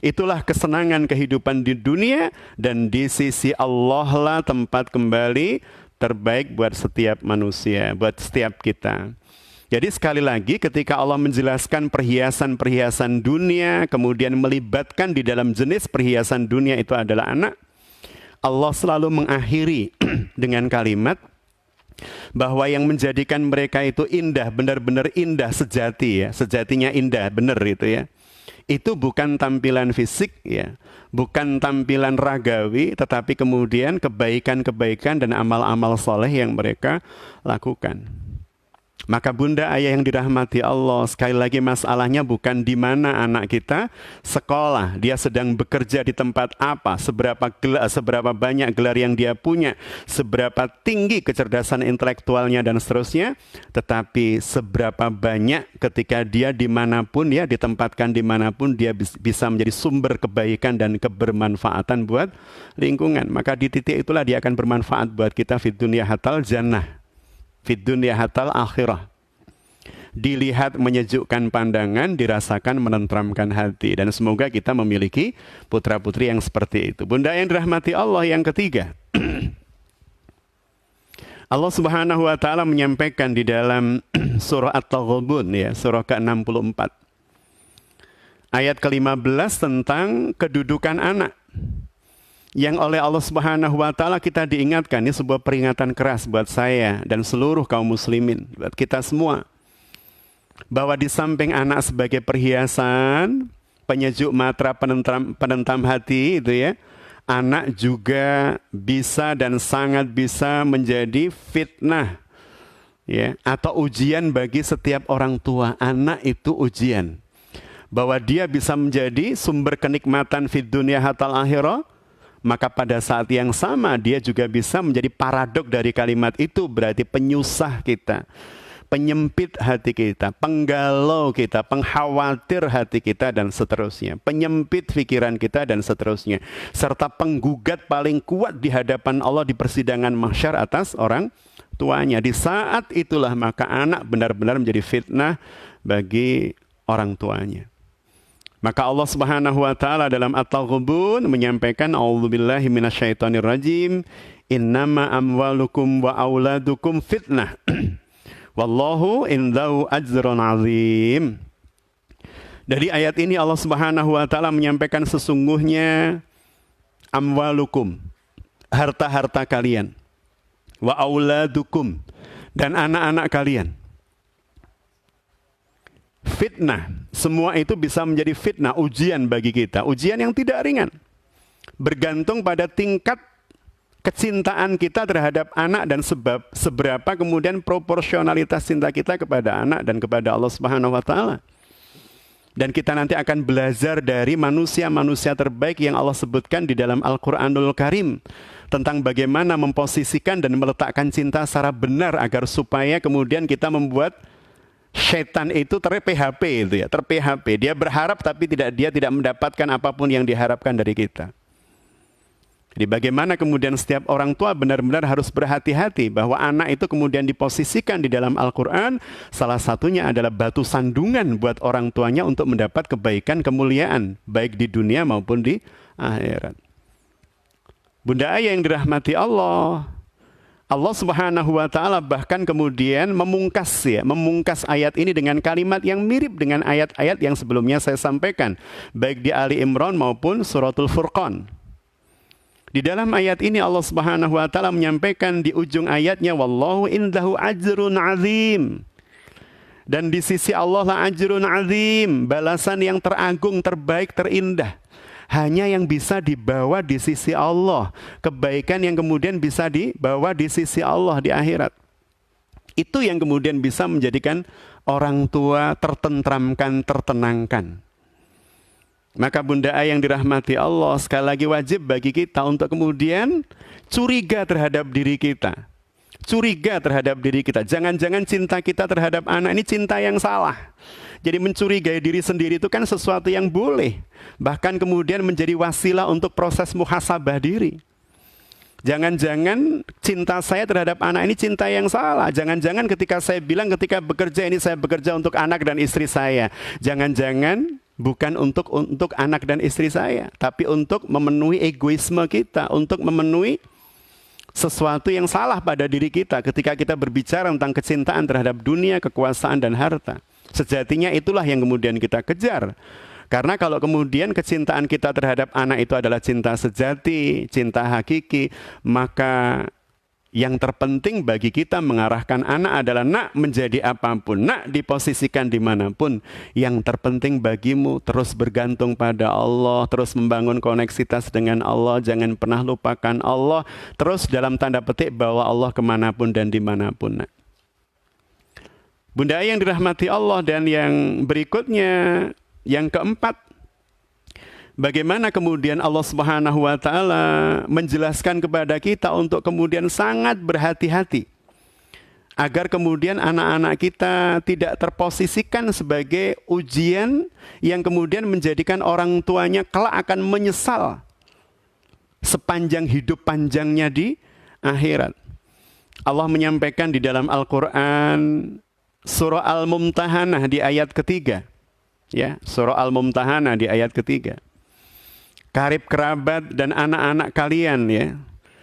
Itulah kesenangan kehidupan di dunia, dan di sisi Allah lah tempat kembali terbaik buat setiap manusia, buat setiap kita. Jadi sekali lagi ketika Allah menjelaskan perhiasan-perhiasan dunia, kemudian melibatkan di dalam jenis perhiasan dunia itu adalah anak, Allah selalu mengakhiri dengan kalimat bahwa yang menjadikan mereka itu indah, benar-benar indah sejati ya, sejatinya indah, benar itu ya. Itu bukan tampilan fisik ya, bukan tampilan ragawi, tetapi kemudian kebaikan-kebaikan dan amal-amal soleh yang mereka lakukan. Maka bunda ayah yang dirahmati Allah, sekali lagi masalahnya bukan di mana anak kita sekolah, dia sedang bekerja di tempat apa, seberapa banyak gelar yang dia punya, seberapa tinggi kecerdasan intelektualnya dan seterusnya, tetapi seberapa banyak ketika dia dimanapun ya, ditempatkan dimanapun, dia bisa menjadi sumber kebaikan dan kebermanfaatan buat lingkungan. Maka di titik itulah dia akan bermanfaat buat kita fid dunya hatal jannah, fid dunya hatal akhirah. Dilihat menyejukkan pandangan, dirasakan menenteramkan hati. Dan semoga kita memiliki putra-putri yang seperti itu. Bunda yang dirahmati Allah yang ketiga, Allah Subhanahu wa taala menyampaikan di dalam surah At-Taghabun ya, surah ke-64. Ayat ke-15 tentang kedudukan anak. Yang oleh Allah Subhanahu wa taala kita diingatkan, ini sebuah peringatan keras buat saya dan seluruh kaum muslimin, buat kita semua. Bahwa di samping anak sebagai perhiasan, penyejuk mata, penentam hati itu ya, anak juga bisa dan sangat bisa menjadi fitnah ya, atau ujian bagi setiap orang tua. Anak itu ujian. Bahwa dia bisa menjadi sumber kenikmatan fid dunya hatal akhirah, maka pada saat yang sama dia juga bisa menjadi paradok dari kalimat itu, berarti penyusah kita, penyempit hati kita, penggalau kita, pengkhawatir hati kita dan seterusnya, penyempit pikiran kita dan seterusnya, serta penggugat paling kuat di hadapan Allah di persidangan mahsyar atas orang tuanya. Di saat itulah maka anak benar-benar menjadi fitnah bagi orang tuanya. Maka Allah Subhanahu wa taala dalam At-Taghabun menyampaikan, a'udzubillahi minasyaitonirrajim, innama amwalukum wa auladukum fitnah. Wallahu indahu ajrun azim. Dari ayat ini Allah Subhanahu wa taala menyampaikan sesungguhnya amwalukum, harta-harta kalian, wa auladukum, dan anak-anak kalian. Fitnah, semua itu bisa menjadi fitnah, ujian bagi kita, ujian yang tidak ringan. Bergantung pada tingkat kecintaan kita terhadap anak dan seberapa kemudian proporsionalitas cinta kita kepada anak dan kepada Allah Subhanahu wa taala. Dan kita nanti akan belajar dari manusia-manusia terbaik yang Allah sebutkan di dalam Al-Qur'anul Karim tentang bagaimana memposisikan dan meletakkan cinta secara benar agar supaya kemudian kita membuat syaitan itu ter-PHP itu ya, ter-PHP. Dia berharap tapi dia tidak mendapatkan apapun yang diharapkan dari kita. Jadi bagaimana kemudian setiap orang tua benar-benar harus berhati-hati bahwa anak itu kemudian diposisikan di dalam Al-Quran, salah satunya adalah batu sandungan buat orang tuanya untuk mendapat kebaikan, kemuliaan, baik di dunia maupun di akhirat. Bunda Ayah yang dirahmati Allah, Allah Subhanahu wa taala bahkan kemudian memungkas ayat ini dengan kalimat yang mirip dengan ayat-ayat yang sebelumnya saya sampaikan, baik di Ali Imran maupun Suratul Furqan. Di dalam ayat ini Allah Subhanahu wa taala menyampaikan di ujung ayatnya, wallahu indahu ajrun azim. Dan di sisi Allah lah ajrun azim, balasan yang teragung, terbaik, terindah. Hanya yang bisa dibawa di sisi Allah, kebaikan yang kemudian bisa dibawa di sisi Allah di akhirat. Itu yang kemudian bisa menjadikan orang tua tertentramkan, tertenangkan. Maka Bunda Ayah yang dirahmati Allah, sekali lagi wajib bagi kita untuk kemudian curiga terhadap diri kita. Curiga terhadap diri kita. Jangan-jangan cinta kita terhadap anak ini cinta yang salah. Jadi mencurigai diri sendiri itu kan sesuatu yang boleh. Bahkan kemudian menjadi wasilah untuk proses muhasabah diri. Jangan-jangan cinta saya terhadap anak ini cinta yang salah. Jangan-jangan ketika saya bilang ketika bekerja ini saya bekerja untuk anak dan istri saya. Jangan-jangan bukan untuk anak dan istri saya, tapi untuk memenuhi egoisme kita, untuk memenuhi sesuatu yang salah pada diri kita ketika kita berbicara tentang kecintaan terhadap dunia, kekuasaan, dan harta. Sejatinya itulah yang kemudian kita kejar. Karena kalau kemudian kecintaan kita terhadap anak itu adalah cinta sejati, cinta hakiki, maka yang terpenting bagi kita mengarahkan anak adalah nak menjadi apapun, nak diposisikan dimanapun. Yang terpenting bagimu terus bergantung pada Allah, terus membangun koneksitas dengan Allah, jangan pernah lupakan Allah, terus dalam tanda petik bawa Allah kemanapun dan dimanapun. Nak. Bunda yang dirahmati Allah, dan yang berikutnya, yang keempat, bagaimana kemudian Allah Subhanahu wa taala menjelaskan kepada kita untuk kemudian sangat berhati-hati agar kemudian anak-anak kita tidak terposisikan sebagai ujian yang kemudian menjadikan orang tuanya kelak akan menyesal sepanjang hidup panjangnya di akhirat. Allah menyampaikan di dalam Al-Qur'an surah Al-Mumtahanah di ayat ketiga. Ya, surah Al-Mumtahanah di ayat ketiga. Karib kerabat dan anak-anak kalian ya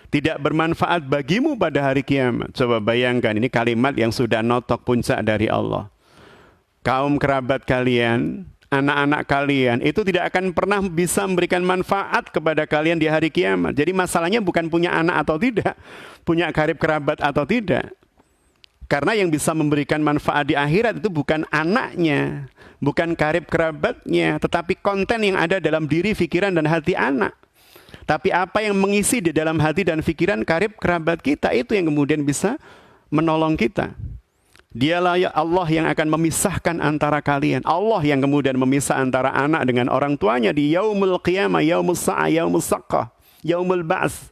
tidak bermanfaat bagimu pada hari kiamat. Coba bayangkan, ini kalimat yang sudah notok puncak dari Allah. Kaum kerabat kalian, anak-anak kalian itu tidak akan pernah bisa memberikan manfaat kepada kalian di hari kiamat. Jadi masalahnya bukan punya anak atau tidak, punya karib kerabat atau tidak. Karena yang bisa memberikan manfaat di akhirat itu bukan anaknya, bukan karib kerabatnya, tetapi konten yang ada dalam diri, pikiran, dan hati anak. Tapi apa yang mengisi di dalam hati dan pikiran karib kerabat kita, itu yang kemudian bisa menolong kita. Dialah ya Allah yang akan memisahkan antara kalian. Allah yang kemudian memisah antara anak dengan orang tuanya di yaumul qiyamah, yaumul sa'ah, yaumul saqqah, yaumul ba'ts.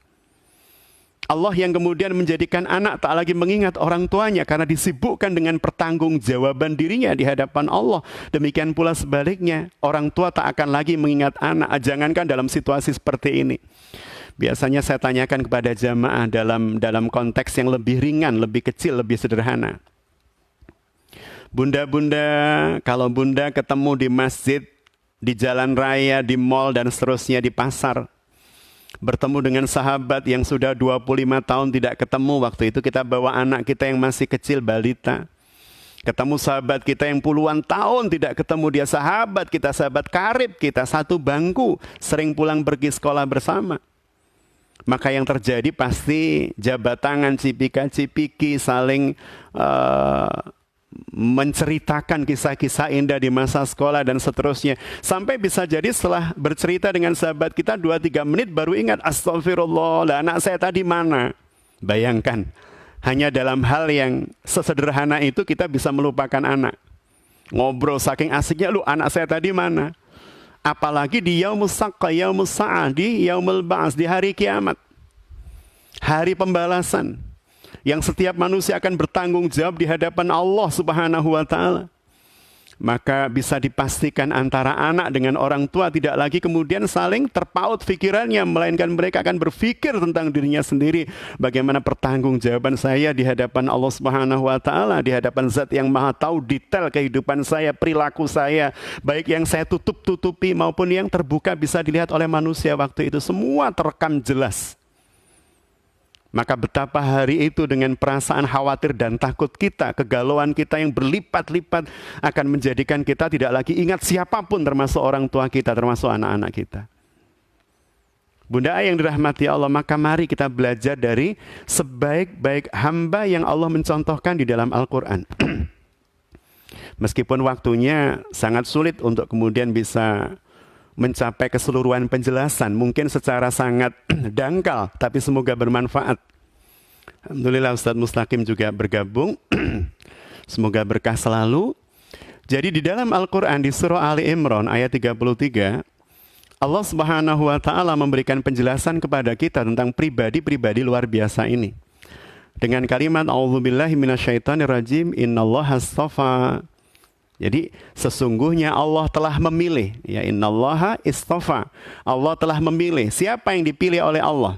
Allah yang kemudian menjadikan anak tak lagi mengingat orang tuanya karena disibukkan dengan pertanggungjawaban dirinya di hadapan Allah. Demikian pula sebaliknya, orang tua tak akan lagi mengingat anak. Jangankan dalam situasi seperti ini. Biasanya saya tanyakan kepada jamaah dalam konteks yang lebih ringan, lebih kecil, lebih sederhana. Bunda-bunda, kalau bunda ketemu di masjid, di jalan raya, di mal, dan seterusnya, di pasar, bertemu dengan sahabat yang sudah 25 tahun tidak ketemu, waktu itu kita bawa anak kita yang masih kecil, balita. Ketemu sahabat kita yang puluhan tahun tidak ketemu, dia sahabat kita, sahabat karib kita, satu bangku, sering pulang pergi sekolah bersama. maka yang terjadi pasti jabat tangan, cipika-cipiki, saling menceritakan kisah-kisah indah di masa sekolah dan seterusnya. Sampai bisa jadi setelah bercerita dengan sahabat kita 2-3 menit baru ingat, astagfirullah, lah anak saya tadi mana? Bayangkan, hanya dalam hal yang sesederhana itu kita bisa melupakan anak. Ngobrol saking asiknya, lu anak saya tadi mana? Apalagi di yaumus saqqa, yaumus sa'ah, di yaumul ba'as, di hari kiamat. Hari pembalasan. Yang setiap manusia akan bertanggung jawab di hadapan Allah Subhanahu wa ta'ala. Maka bisa dipastikan antara anak dengan orang tua tidak lagi kemudian saling terpaut pikirannya, melainkan mereka akan berpikir tentang dirinya sendiri. Bagaimana pertanggungjawaban saya di hadapan Allah Subhanahu wa ta'ala, di hadapan Zat yang Maha Tahu detail kehidupan saya, perilaku saya, baik yang saya tutup-tutupi maupun yang terbuka bisa dilihat oleh manusia waktu itu, semua terekam jelas. Maka betapa hari itu dengan perasaan khawatir dan takut kita, kegalauan kita yang berlipat-lipat akan menjadikan kita tidak lagi ingat siapapun termasuk orang tua kita, termasuk anak-anak kita. Bunda yang dirahmati Allah, maka mari kita belajar dari sebaik-baik hamba yang Allah mencontohkan di dalam Al-Quran. Meskipun waktunya sangat sulit untuk kemudian bisa mencapai keseluruhan penjelasan, mungkin secara sangat dangkal, tapi semoga bermanfaat. Alhamdulillah Ustadz Mustaqim juga bergabung. Semoga berkah selalu. Jadi di dalam Al-Quran di surah Ali Imran ayat 33, Allah Subhanahu wa ta'ala memberikan penjelasan kepada kita tentang pribadi-pribadi luar biasa ini. Dengan kalimat A'udzubillahi minasyaitonirrajim, innallaha astafa. Jadi sesungguhnya Allah telah memilih, ya, innallaha istafa. Allah telah memilih. Siapa yang dipilih oleh Allah?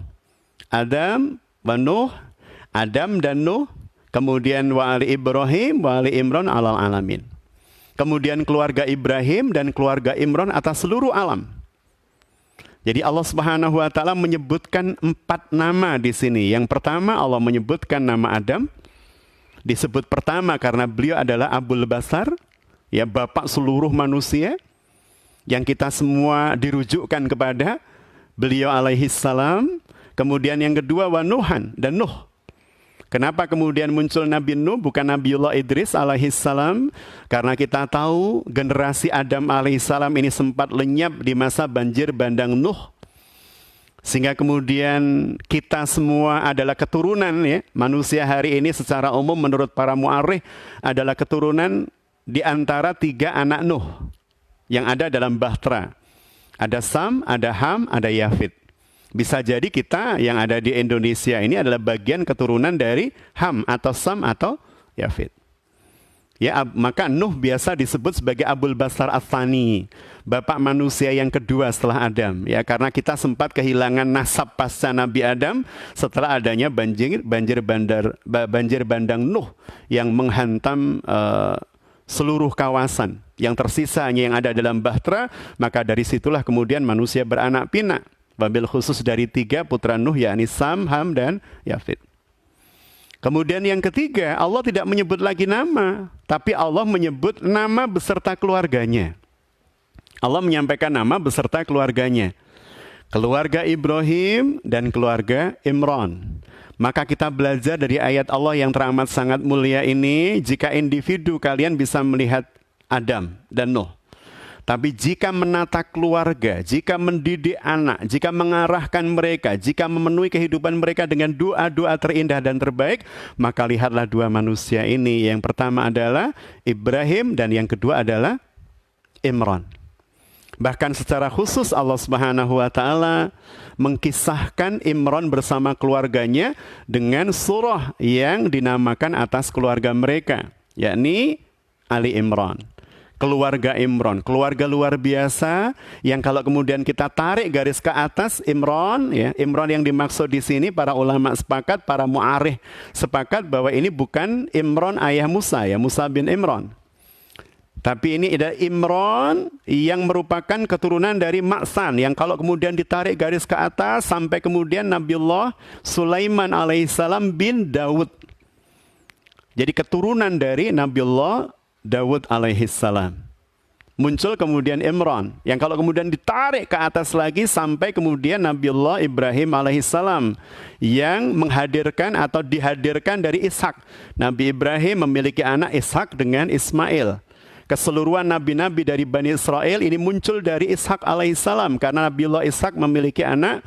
Adam wa Nuh, Adam dan Nuh, kemudian wa ali Ibrahim wa ali Imran alal alamin. Kemudian keluarga Ibrahim dan keluarga Imran atas seluruh alam. Jadi Allah Subhanahu wa ta'ala menyebutkan 4 nama di sini. Yang pertama Allah menyebutkan nama Adam. Disebut pertama karena beliau adalah Abul Basar, ya, bapak seluruh manusia, yang kita semua dirujukkan kepada beliau alaihi salam. Kemudian yang kedua wa Nuhan, dan Nuh. Kenapa kemudian muncul Nabi Nuh bukan Nabiullah Idris alaihi salam? Karena kita tahu generasi Adam alaihi salam ini sempat lenyap di masa banjir bandang Nuh. Sehingga kemudian kita semua adalah keturunan, ya. Manusia hari ini secara umum menurut para mu'arrikh adalah keturunan di antara 3 anak Nuh yang ada dalam Bahtera. Ada Sam, ada Ham, ada Yafid. Bisa jadi kita yang ada di Indonesia ini adalah bagian keturunan dari Ham atau Sam atau Yafid. Ya, maka Nuh biasa disebut sebagai Abul Basar Ats-Tsani, bapak manusia yang kedua setelah Adam. Ya, karena kita sempat kehilangan nasab pasca Nabi Adam setelah adanya banjir bandang Nuh yang menghantam seluruh kawasan. Yang tersisa hanya yang ada dalam Bahtera, maka dari situlah kemudian manusia beranak pinak. Wabil khusus dari 3 putra Nuh, yakni Sam, Ham, dan Yafid. Kemudian yang ketiga, Allah tidak menyebut lagi nama, tapi Allah menyebut nama beserta keluarganya. Allah menyampaikan nama beserta keluarganya. Keluarga Ibrahim dan keluarga Imran. Maka kita belajar dari ayat Allah yang teramat sangat mulia ini, jika individu kalian bisa melihat Adam dan Nuh. Tapi jika menata keluarga, jika mendidik anak, jika mengarahkan mereka, jika memenuhi kehidupan mereka dengan doa-doa terindah dan terbaik, maka lihatlah 2 manusia ini. Yang pertama adalah Ibrahim dan yang kedua adalah Imran. Bahkan secara khusus Allah Subhanahu wa ta'ala mengkisahkan Imran bersama keluarganya dengan surah yang dinamakan atas keluarga mereka, yakni Ali Imran. Keluarga Imran, keluarga luar biasa yang kalau kemudian kita tarik garis ke atas Imran, ya, Imran yang dimaksud di sini para ulama sepakat, para mu'arikh sepakat bahwa ini bukan Imran ayah Musa, ya, Musa bin Imran. Tapi ini ada Imran yang merupakan keturunan dari Ma'san, yang kalau kemudian ditarik garis ke atas sampai kemudian Nabiullah Sulaiman alaihissalam bin Daud. Jadi keturunan dari Nabiullah Daud alaihissalam. Muncul kemudian Imran, yang kalau kemudian ditarik ke atas lagi sampai kemudian Nabiullah Ibrahim alaihissalam yang menghadirkan atau dihadirkan dari Ishak. Nabi Ibrahim memiliki anak Ishak dengan Ismail. Keseluruhan nabi-nabi dari Bani Israel ini muncul dari Ishak alaihissalam karena Nabiullah Ishak memiliki anak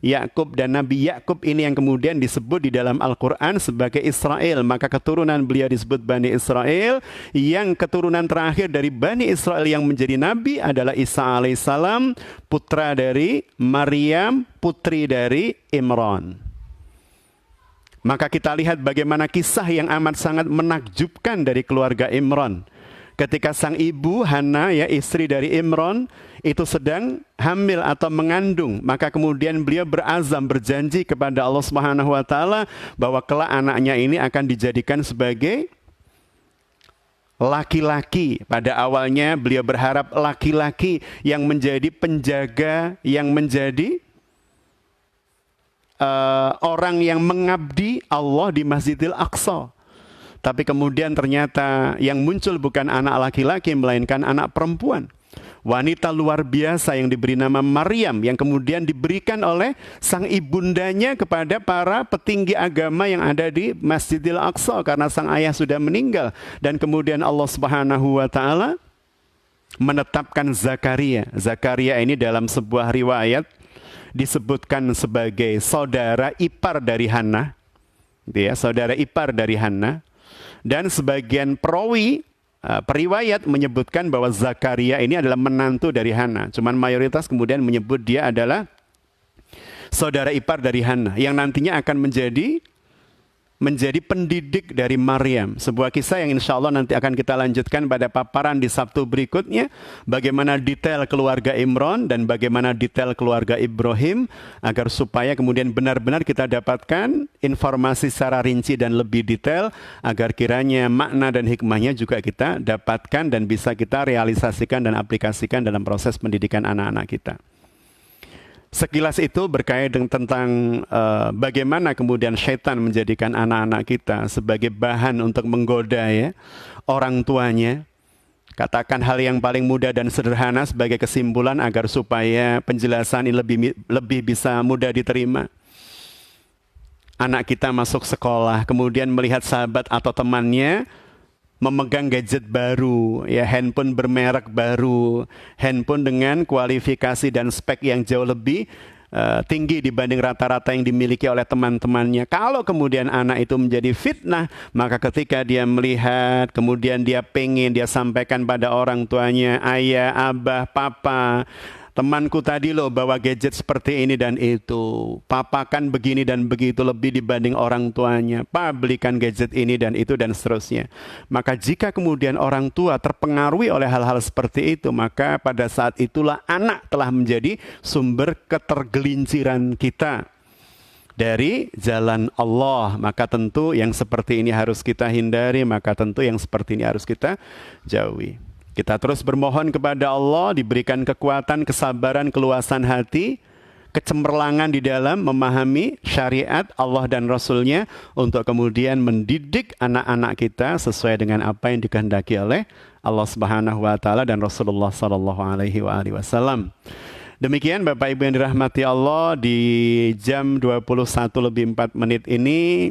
Yakub, dan Nabi Yakub ini yang kemudian disebut di dalam Al-Quran sebagai Israel. Maka keturunan beliau disebut Bani Israel. Yang keturunan terakhir dari Bani Israel yang menjadi Nabi adalah Isa alaihissalam, putra dari Maryam, putri dari Imran. Maka kita lihat bagaimana kisah yang amat sangat menakjubkan dari keluarga Imran. Ketika sang ibu Hana, ya istri dari Imran, itu sedang hamil atau mengandung, maka kemudian beliau berazam, berjanji kepada Allah Subhanahu wa taala bahwa kelak anaknya ini akan dijadikan sebagai laki-laki. Pada awalnya beliau berharap laki-laki yang menjadi penjaga, yang menjadi orang yang mengabdi Allah di Masjidil Aqsa. Tapi kemudian ternyata yang muncul bukan anak laki-laki, melainkan anak perempuan. Wanita luar biasa yang diberi nama Maryam, yang kemudian diberikan oleh sang ibundanya kepada para petinggi agama yang ada di Masjidil Aqsa karena sang ayah sudah meninggal. Dan kemudian Allah Subhanahu wa taala menetapkan Zakaria. Zakaria ini dalam sebuah riwayat disebutkan sebagai saudara ipar dari Hana. Ya, saudara ipar dari Hana. Dan sebagian perawi periwayat menyebutkan bahwa Zakaria ini adalah menantu dari Hana. Cuman mayoritas kemudian menyebut dia adalah saudara ipar dari Hana, yang nantinya akan menjadi pendidik dari Maryam. Sebuah kisah yang insya Allah nanti akan kita lanjutkan pada paparan di Sabtu berikutnya. Bagaimana detail keluarga Imran dan bagaimana detail keluarga Ibrahim, agar supaya kemudian benar-benar kita dapatkan informasi secara rinci dan lebih detail, agar kiranya makna dan hikmahnya juga kita dapatkan dan bisa kita realisasikan dan aplikasikan dalam proses pendidikan anak-anak kita. Sekilas itu berkait dengan tentang bagaimana kemudian syaitan menjadikan anak-anak kita sebagai bahan untuk menggoda ya orang tuanya. Katakan hal yang paling mudah dan sederhana sebagai kesimpulan agar supaya penjelasan ini lebih bisa mudah diterima. Anak kita masuk sekolah, kemudian melihat sahabat atau temannya memegang gadget baru, ya handphone bermerek baru, handphone dengan kualifikasi dan spek yang jauh lebih tinggi dibanding rata-rata yang dimiliki oleh teman-temannya. Kalau kemudian anak itu menjadi fitnah, maka ketika dia melihat, kemudian dia pengen dia sampaikan pada orang tuanya, ayah, abah, papa, temanku tadi loh bawa gadget seperti ini dan itu. Papa kan begini dan begitu lebih dibanding orang tuanya. Pa belikan gadget ini dan itu dan seterusnya. Maka jika kemudian orang tua terpengaruhi oleh hal-hal seperti itu, maka pada saat itulah anak telah menjadi sumber ketergelinciran kita dari jalan Allah. Maka tentu yang seperti ini harus kita hindari, maka tentu yang seperti ini harus kita jauhi. Kita terus bermohon kepada Allah diberikan kekuatan, kesabaran, keluasan hati, kecemerlangan di dalam memahami syariat Allah dan Rasul-Nya untuk kemudian mendidik anak-anak kita sesuai dengan apa yang dikehendaki oleh Allah Subhanahu wa taala dan Rasulullah sallallahu alaihi wasallam. Demikian Bapak Ibu yang dirahmati Allah, di jam 21:04 ini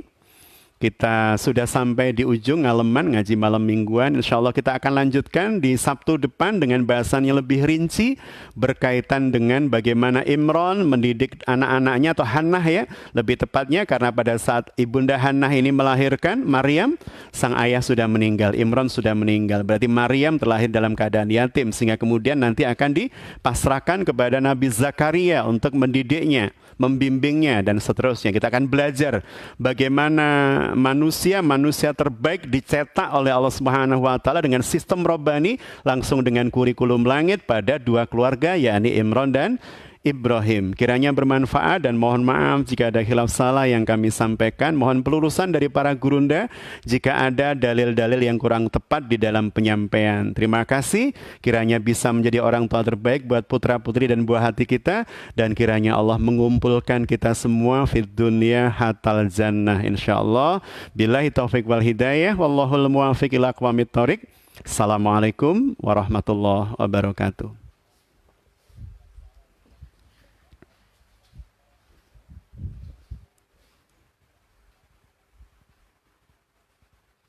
kita sudah sampai di ujung ngaleman ngaji malam mingguan. Insya Allah kita akan lanjutkan di Sabtu depan dengan bahasan yang lebih rinci berkaitan dengan bagaimana Imran mendidik anak-anaknya, atau Hannah ya lebih tepatnya, karena pada saat ibunda Hannah ini melahirkan Maryam, sang ayah sudah meninggal, Imran sudah meninggal. Berarti Maryam terlahir dalam keadaan yatim, sehingga kemudian nanti akan dipasrahkan kepada Nabi Zakaria untuk mendidiknya, membimbingnya dan seterusnya. Kita akan belajar bagaimana manusia terbaik dicetak oleh Allah Subhanahu wa taala dengan sistem robbani, langsung dengan kurikulum langit pada dua keluarga, yakni Imran dan Ibrahim. Kiranya bermanfaat dan mohon maaf jika ada khilaf salah yang kami sampaikan. Mohon pelurusan dari para gurunda jika ada dalil-dalil yang kurang tepat di dalam penyampaian. Terima kasih. Kiranya bisa menjadi orang tua terbaik buat putra-putri dan buah hati kita, dan kiranya Allah mengumpulkan kita semua fid dunya hatal jannah insyaallah. Billahi taufik wal hidayah, wallahul muwaffiq ila aqwamit thoriq. Assalamualaikum warahmatullahi wabarakatuh.